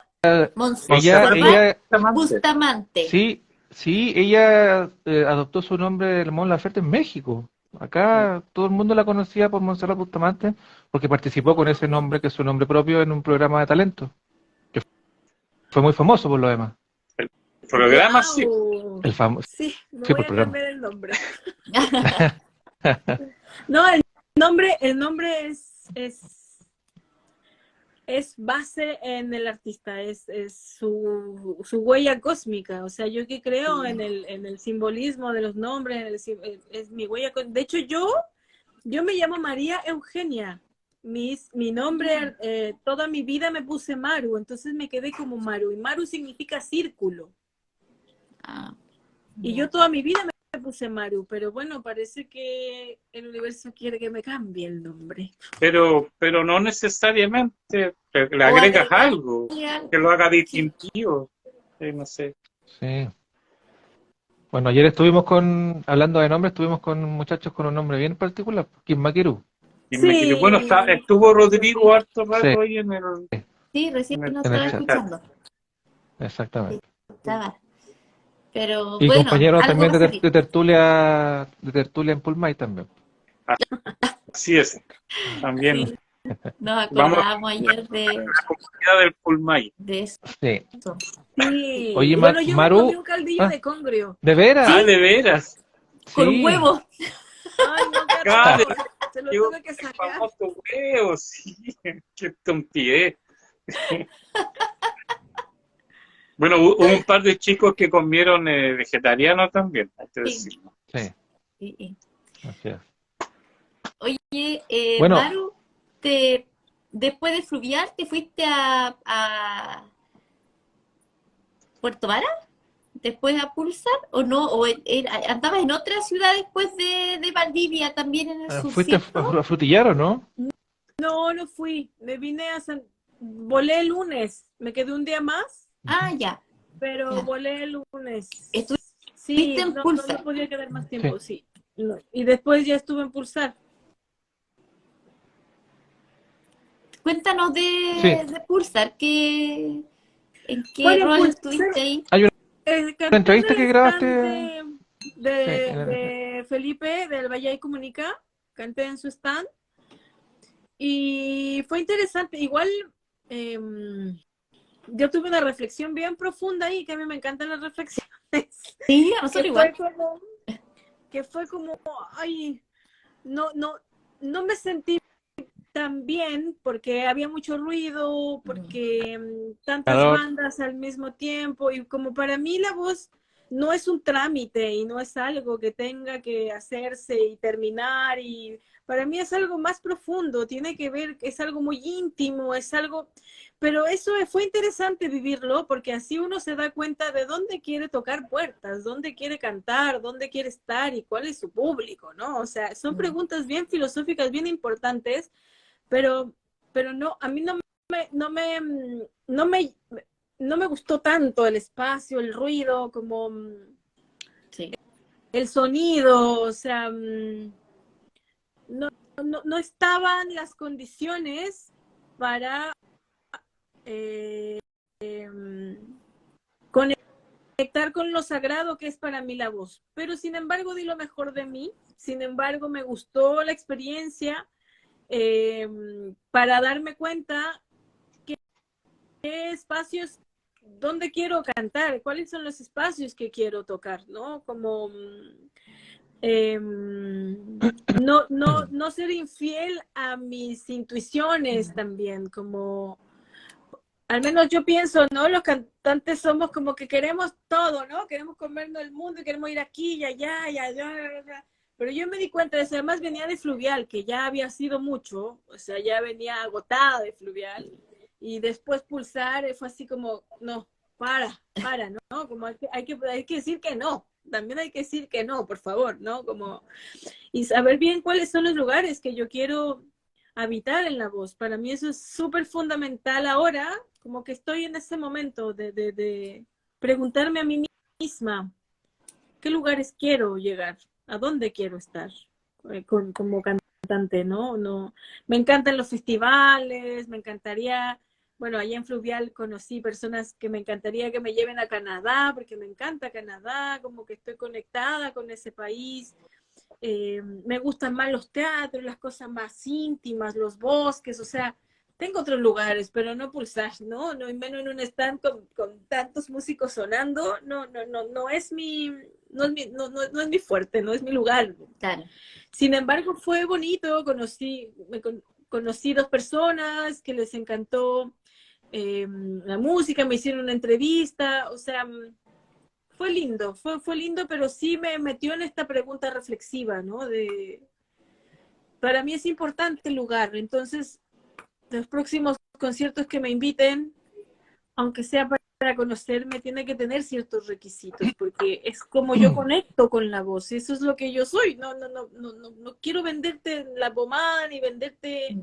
Montserrat Bustamante. Sí, ella adoptó su nombre de Mon Laferte en México. Acá todo el mundo la conocía por Montserrat Bustamante porque participó con ese nombre, que es su nombre propio, en un programa de talento, que fue muy famoso por lo demás. El programa, sí. El famoso. Sí, me Sí, voy por a programa. cambiar el nombre. No, el nombre es es base en el artista, es su huella cósmica. O sea, yo que creo en el simbolismo de los nombres, es mi huella. De hecho, yo me llamo María Eugenia. Mi nombre, toda mi vida me puse Maru, entonces me quedé como Maru. Y Maru significa círculo. Ah, Y yo toda mi vida me puse Maru, pero bueno, parece que el universo quiere que me cambie el nombre. Pero no necesariamente le o agregas agregarle algo algo. que lo haga Sí. distintivo. No sé. Sí. Bueno, ayer hablando de nombres, estuvimos con muchachos con un nombre bien particular, Kim Makiru. Y bueno, Sí, estuvo Rodrigo harto Sí, rato ahí Sí, recién en el lo en el estaba chat, chat. escuchando. Sí, exactamente. estaba. Pero Y bueno, compañero algo también va a salir. de tertulia en Pulmay también. Así es. También sí. Nos vamos a acordamos ayer la comunidad del Pulmay. de eso. Sí. Sí. Oye, Bueno, yo me comí Maru, un caldillo ah, de congrio. ¿de veras? Ah, Sí, de veras. con Sí. huevo. Ay, no, qué Ah, atroz. Se lo tuve que el sacar. famoso huevo, sí. Qué tontier. Bueno, hubo un par de chicos que comieron vegetariano también, hay que Sí, decirlo. Sí, sí. así es. Oye, Bueno, Maru, después de Fluvial, ¿te fuiste a Puerto Vara? ¿Después a Pulsar? ¿O no? ¿O andabas en otra ciudad después de Valdivia, también en el sur, ¿fuiste cierto? a frutillar o no? No, no fui. Me vine volé el lunes. Me quedé un día más, Ah, ya, pero ya. volé el lunes. Estuviste Sí, en no Pulsar. podía quedar más Sí. tiempo, sí. No. Y después ya estuve en Pulsar. Cuéntanos Sí. de Pulsar, ¿en qué Bueno, en rol Pulsar estuviste ahí? Hay una canté en entrevista el que stand grabaste. Sí, de Felipe del Valle y Comunica. Canté en su stand. Y fue interesante. Igual yo tuve una reflexión bien profunda ahí, que a mí me encantan las reflexiones. Sí, a nosotros que igual. fue como, ay, no me sentí tan bien porque había mucho ruido, porque tantas claro. bandas al mismo tiempo, y como para mí la voz no es un trámite y no es algo que tenga que hacerse y terminar, y para mí es algo más profundo, tiene que ver, es algo muy íntimo, es algo, pero eso fue interesante vivirlo porque así uno se da cuenta de dónde quiere tocar puertas, dónde quiere cantar, dónde quiere estar y cuál es su público, ¿no? O sea, son preguntas bien filosóficas, bien importantes, pero no, a mí no me gustó tanto el espacio, el ruido, como Sí. el sonido, o sea, no estaban las condiciones para conectar con lo sagrado que es para mí la voz. Pero sin embargo di lo mejor de mí, sin embargo me gustó la experiencia, para darme cuenta qué espacios, dónde quiero cantar, cuáles son los espacios que quiero tocar, ¿no? Como no ser infiel a mis intuiciones también, como al menos yo pienso, ¿no? Los cantantes somos como que queremos todo, ¿no? Queremos comernos el mundo y queremos ir aquí y allá y allá. Pero yo me di cuenta de eso, además venía de Fluvial, que ya había sido mucho, o sea, ya venía agotada de Fluvial. Y después Pulsar fue así como, no, para, ¿no? Como hay que decir que no, también hay que decir que no, por favor, ¿no? Como, y saber bien cuáles son los lugares que yo quiero habitar en la voz. Para mí eso es súper fundamental ahora, como que estoy en ese momento de preguntarme a mí misma, ¿qué lugares quiero llegar? ¿A dónde quiero estar? Como cantante, ¿no? No, me encantan los festivales, me encantaría, bueno, allá en Fluvial conocí personas que me encantaría que me lleven a Canadá, porque me encanta Canadá, como que estoy conectada con ese país. Me gustan más los teatros, las cosas más íntimas, los bosques, o sea, tengo otros lugares, pero no Pulsar, ¿no? No, y menos en un stand con tantos músicos sonando, no es no es mi fuerte, no es mi lugar. Claro. Sin embargo, fue bonito, conocí dos personas que les encantó la música, me hicieron una entrevista, o sea, fue lindo, fue lindo, pero sí me metió en esta pregunta reflexiva, ¿no? Para mí es importante el lugar, entonces los próximos conciertos que me inviten, aunque sea para conocerme, tiene que tener ciertos requisitos, porque es como yo conecto con la voz, eso es lo que yo soy, no quiero venderte la pomada ni venderte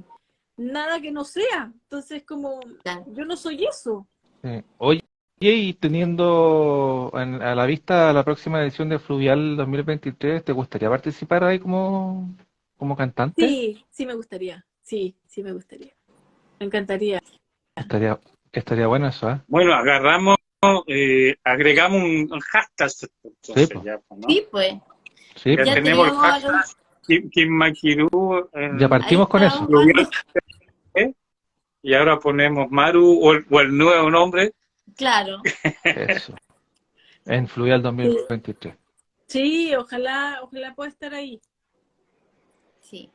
nada que no sea, entonces como Claro. yo no soy eso. Sí. Oye, y teniendo a la vista la próxima edición de Fluvial 2023, ¿te gustaría participar ahí como cantante? Sí me gustaría, sí me gustaría, me encantaría. Estaría, estaría bueno eso, ¿eh? Bueno, agregamos un hashtag, Sí, entonces pues. ya, pues, ¿no? Sí, pues. Sí, Ya pues. Ya tenemos el teníamos a los... hashtag Kim Makirú Ya Ahí partimos con estábamos eso. Fluvial, jugando. ¿eh? Y ahora ponemos Maru o el nuevo nombre. Claro. Eso. En Fluvial 2023. Sí, ojalá pueda estar ahí. Sí.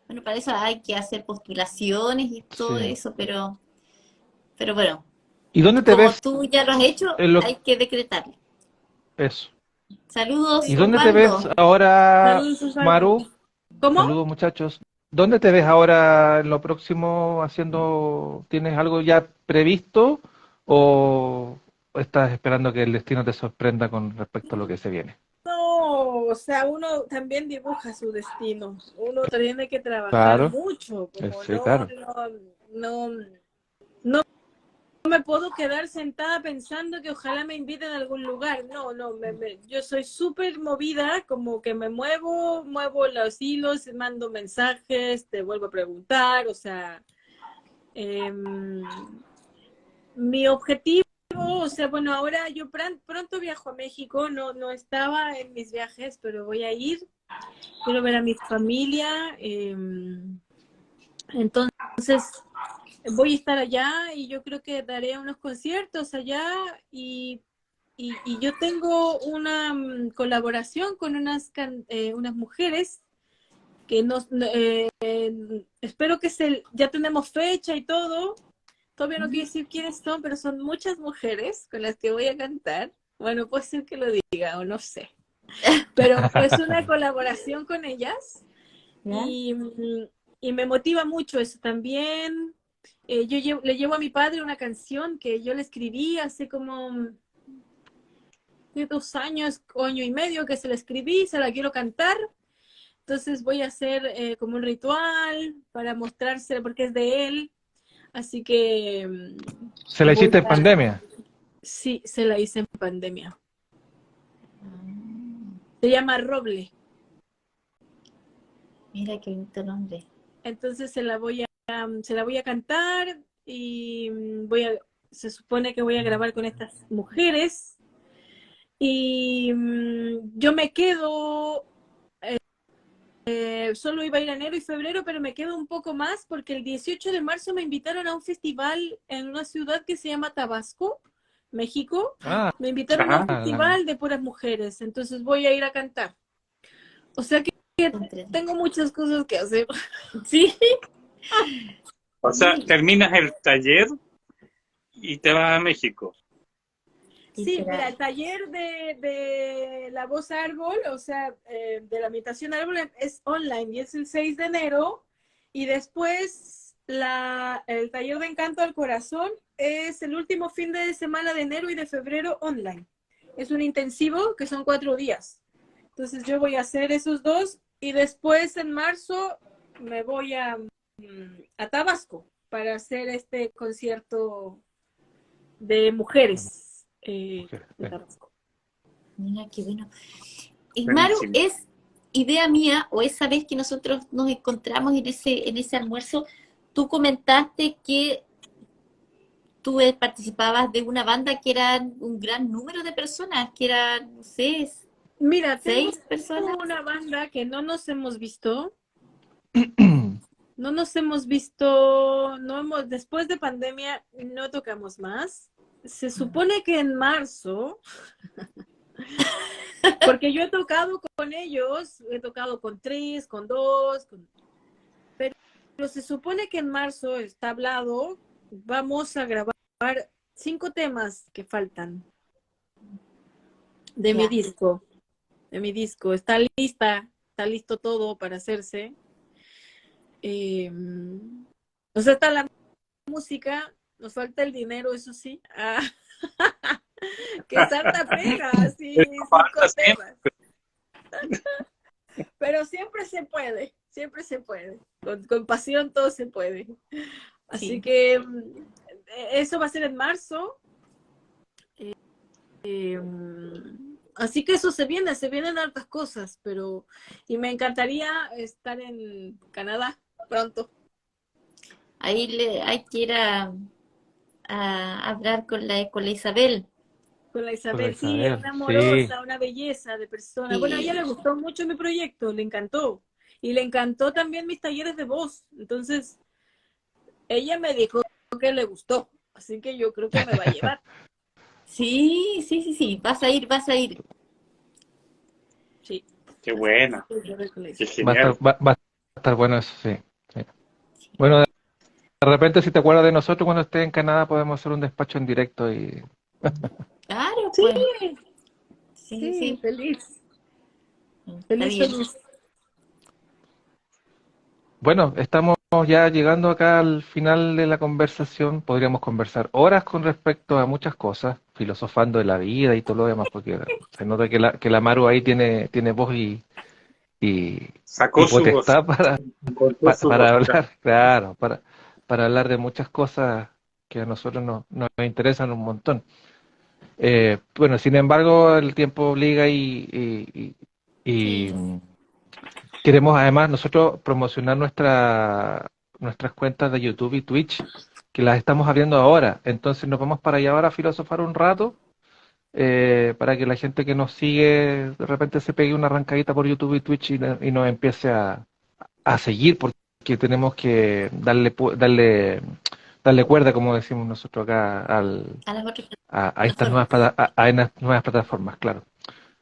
Bueno, para eso hay que hacer postulaciones y todo Sí. eso, pero bueno, ¿Y dónde te como ves tú ya lo has hecho, en los... hay que decretarlo. Eso. Saludos, ¿Y Sí. dónde te ves Osvaldo. ahora, Saludos, Osvaldo. Maru? ¿Cómo? Saludos, muchachos. ¿Dónde te ves ahora en lo próximo haciendo? ¿Tienes algo ya previsto o estás esperando que el destino te sorprenda con respecto a lo que se viene? No, o sea, uno también dibuja su destino. Uno tiene que trabajar Claro, mucho, como sí, claro. no, no me puedo quedar sentada pensando que ojalá me inviten a algún lugar. Yo soy súper movida, como que me muevo los hilos, mando mensajes, te vuelvo a preguntar, o sea, mi objetivo, o sea, bueno, ahora yo pronto viajo a México, no estaba en mis viajes, pero voy a ir, quiero ver a mi familia, entonces voy a estar allá y yo creo que daré unos conciertos allá y yo tengo una colaboración con unas mujeres que espero que ya tenemos fecha y todo. Todavía no quiero decir quiénes son, pero son muchas mujeres con las que voy a cantar. Bueno, puede ser que lo diga o no sé. Pero es una colaboración con ellas ¿Ya? y me motiva mucho eso también. Le llevo a mi padre una canción que yo le escribí hace como 2 años, año y medio que se la escribí, se la quiero cantar. Entonces voy a hacer como un ritual para mostrársela porque es de él. Así que ¿Se la voy hiciste en a... pandemia? Sí, se la hice en pandemia. Se llama Roble. Mira qué bonito nombre. Entonces se la voy a cantar y se supone que voy a grabar con estas mujeres. Y yo me quedo, solo iba a ir enero y febrero, pero me quedo un poco más porque el 18 de marzo me invitaron a un festival en una ciudad que se llama Tabasco, México. Ah, Me invitaron a un Ajá. festival de puras mujeres, entonces voy a ir a cantar. O sea que tengo muchas cosas que hacer. Sí. O sea, terminas el taller y te vas a México. Sí, mira, el taller de la voz árbol, o sea, de la imitación árbol es online y es el 6 de enero. Y después el taller de encanto al corazón es el último fin de semana de enero y de febrero online. Es un intensivo que son 4 días. Entonces yo voy a hacer esos dos y después en marzo me voy a Tabasco para hacer este concierto de mujeres. De Tabasco. Mira qué bueno. Maru, Buenísimo. es idea mía, o esa vez que nosotros nos encontramos en ese almuerzo, tú comentaste que tú participabas de una banda que eran un gran número de personas, que eran, no sé, Mira, tengo 6 personas. una banda que no nos hemos visto. Después de pandemia no tocamos más. Se supone que en marzo, porque yo he tocado con ellos, he tocado con 3, con 2, pero se supone que en marzo está hablado, vamos a grabar 5 temas que faltan de mi Ya. disco. Está listo todo para hacerse. O sea, está la música, nos falta el dinero, eso sí. Que es harta pega, sí, 5 temas. Pero siempre se puede. Con pasión todo se puede. Así Sí. que eso va a ser en marzo. Así que eso se vienen hartas cosas, y me encantaría estar en Canadá pronto. Hay que ir a hablar con la Isabel. Con la Con la Isabel, sí, Isabel, una sí. amorosa, una belleza de persona. Sí. Bueno, a ella le gustó mucho mi proyecto, le encantó. Y le encantó también mis talleres de voz. Entonces, ella me dijo que le gustó. Así que yo creo que me va a llevar. Sí. Vas a ir. Sí. Qué buena, Voy a ver con la qué Isabel. genial. Va a estar bueno eso, sí. Sí. Bueno, de repente, si te acuerdas de nosotros cuando estés en Canadá, podemos hacer un despacho en directo y Claro, Sí, pues. sí, Sí. feliz. Está Feliz, bien. feliz. bueno, estamos ya llegando acá al final de la conversación. Podríamos conversar horas con respecto a muchas cosas, filosofando de la vida y todo lo demás, porque se nota que la Maru ahí tiene voz y Sacó su voz, potestad encontró su para voz. hablar, claro, para hablar de muchas cosas que a nosotros nos interesan un montón. Bueno, sin embargo, el tiempo obliga y Sí. queremos además nosotros promocionar nuestras cuentas de YouTube y Twitch, que las estamos abriendo ahora. Entonces nos vamos para allá ahora a filosofar un rato, para que la gente que nos sigue de repente se pegue una arrancadita por YouTube y Twitch y nos empiece a seguir, porque tenemos que darle cuerda, como decimos nosotros acá, A las otras a estas nuevas, plataformas. a estas nuevas plataformas, claro.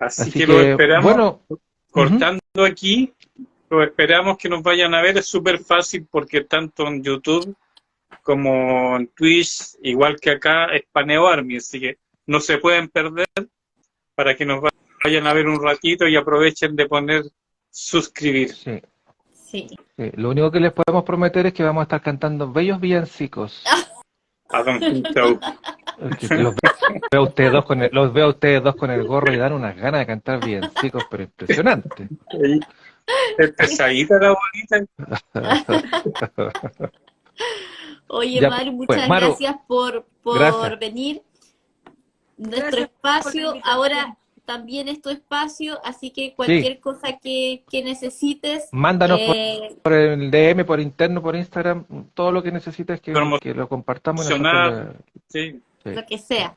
Así Así que lo que, esperamos, bueno, ujú, cortando aquí, lo esperamos que nos vayan a ver. Es súper fácil porque tanto en YouTube como en Twitch, igual que acá, es Paneo Army, así que no se pueden perder para que nos vayan a ver un ratito y aprovechen de poner suscribir sí, Sí. sí. Lo único que les podemos prometer es que vamos a estar cantando bellos villancicos. a Don Quinto. Que veo a ustedes dos los veo a ustedes dos con el gorro y dan unas ganas de cantar villancicos, pero impresionante. Es pesadita la bolita. Oye, Ya Maru, pues, muchas Maru, gracias por gracias. venir. Nuestro Gracias por la espacio invitación. ahora también es tu espacio, así que Sí, cualquier cosa que necesites, mándanos por el DM, por interno, por Instagram, todo lo que necesites que lo compartamos y nosotros Promocionar, sí. sí, lo que sí, sea.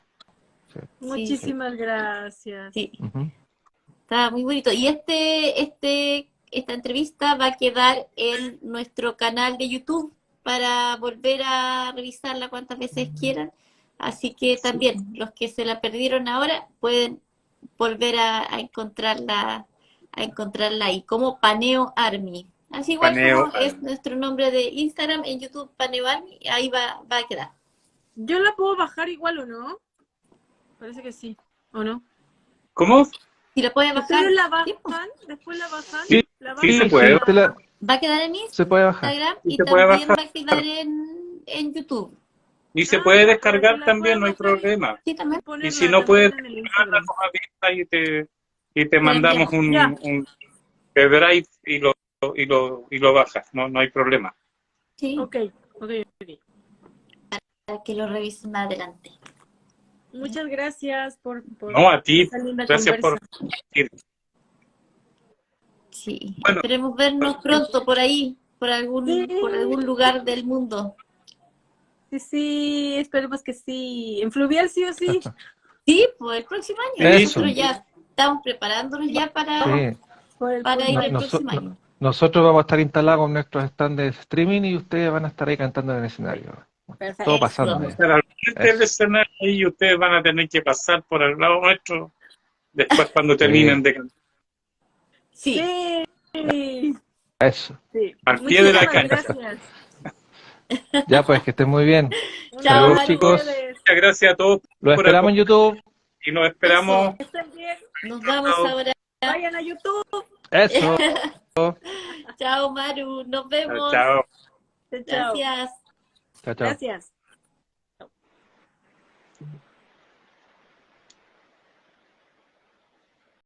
sí. Sí, Muchísimas gracias. sí, Ujú. está muy bonito. Y esta entrevista va a quedar en nuestro canal de YouTube para volver a revisarla cuantas veces quieran. Así que también los que se la perdieron ahora pueden volver a encontrarla ahí, como Paneo Army. Así igual Paneo como es Army. nuestro nombre de Instagram, en YouTube Paneo Army, ahí va a quedar. ¿Yo la puedo bajar igual o no? Parece que sí. ¿O no? ¿Cómo? Si la puedes bajar, ¿Ustedes la sí, pues, bajan? ¿Después la bajan? Sí, ¿La sí se bajan? puede. va a quedar en Se puede bajar. Instagram Sí y se puede también bajar. va a quedar en YouTube. Y se Ah, puede ya, descargar la también, puedo no hay bajar problema. Sí, también. Y ponerla si no puedes también en el descargarla, Instagram. nos avisas y te Te la mandamos enviamos. Ya. un drive y lo bajas, no hay problema. Sí, Ok. para que lo revisen más adelante. Muchas gracias por No, a ti, esa linda gracias por conversa. ir. Sí, Bueno, esperemos vernos pronto por ahí, por Sí, algún lugar del mundo. sí, esperemos que sí. En Fluvial sí o sí. Sí, pues el próximo año. Eso. Nosotros ya estamos preparándonos ya para Sí. Por el ir el No- próximo año. Nosotros vamos a estar instalados con nuestros stands de streaming y ustedes van a estar ahí cantando en el escenario. Perfecto. Todo pasando. vamos a estar al frente del escenario y ustedes van a tener que pasar por el lado nuestro después cuando terminen de cantar. Sí, Sí. Eso. Sí. Al pie de la Muchísimas cancha. gracias. Ya pues, que estén muy bien. Un Chao, Saludos, abrazo a chicos. ustedes. Muchas gracias a todos Los por esperamos en YouTube. y nos esperamos. Que estén bien. Nos vamos Chao. ahora. Vayan a YouTube. Eso. Chao, Maru. Nos Chao, vemos. chao. Chao. Gracias. Chao, chao. Gracias.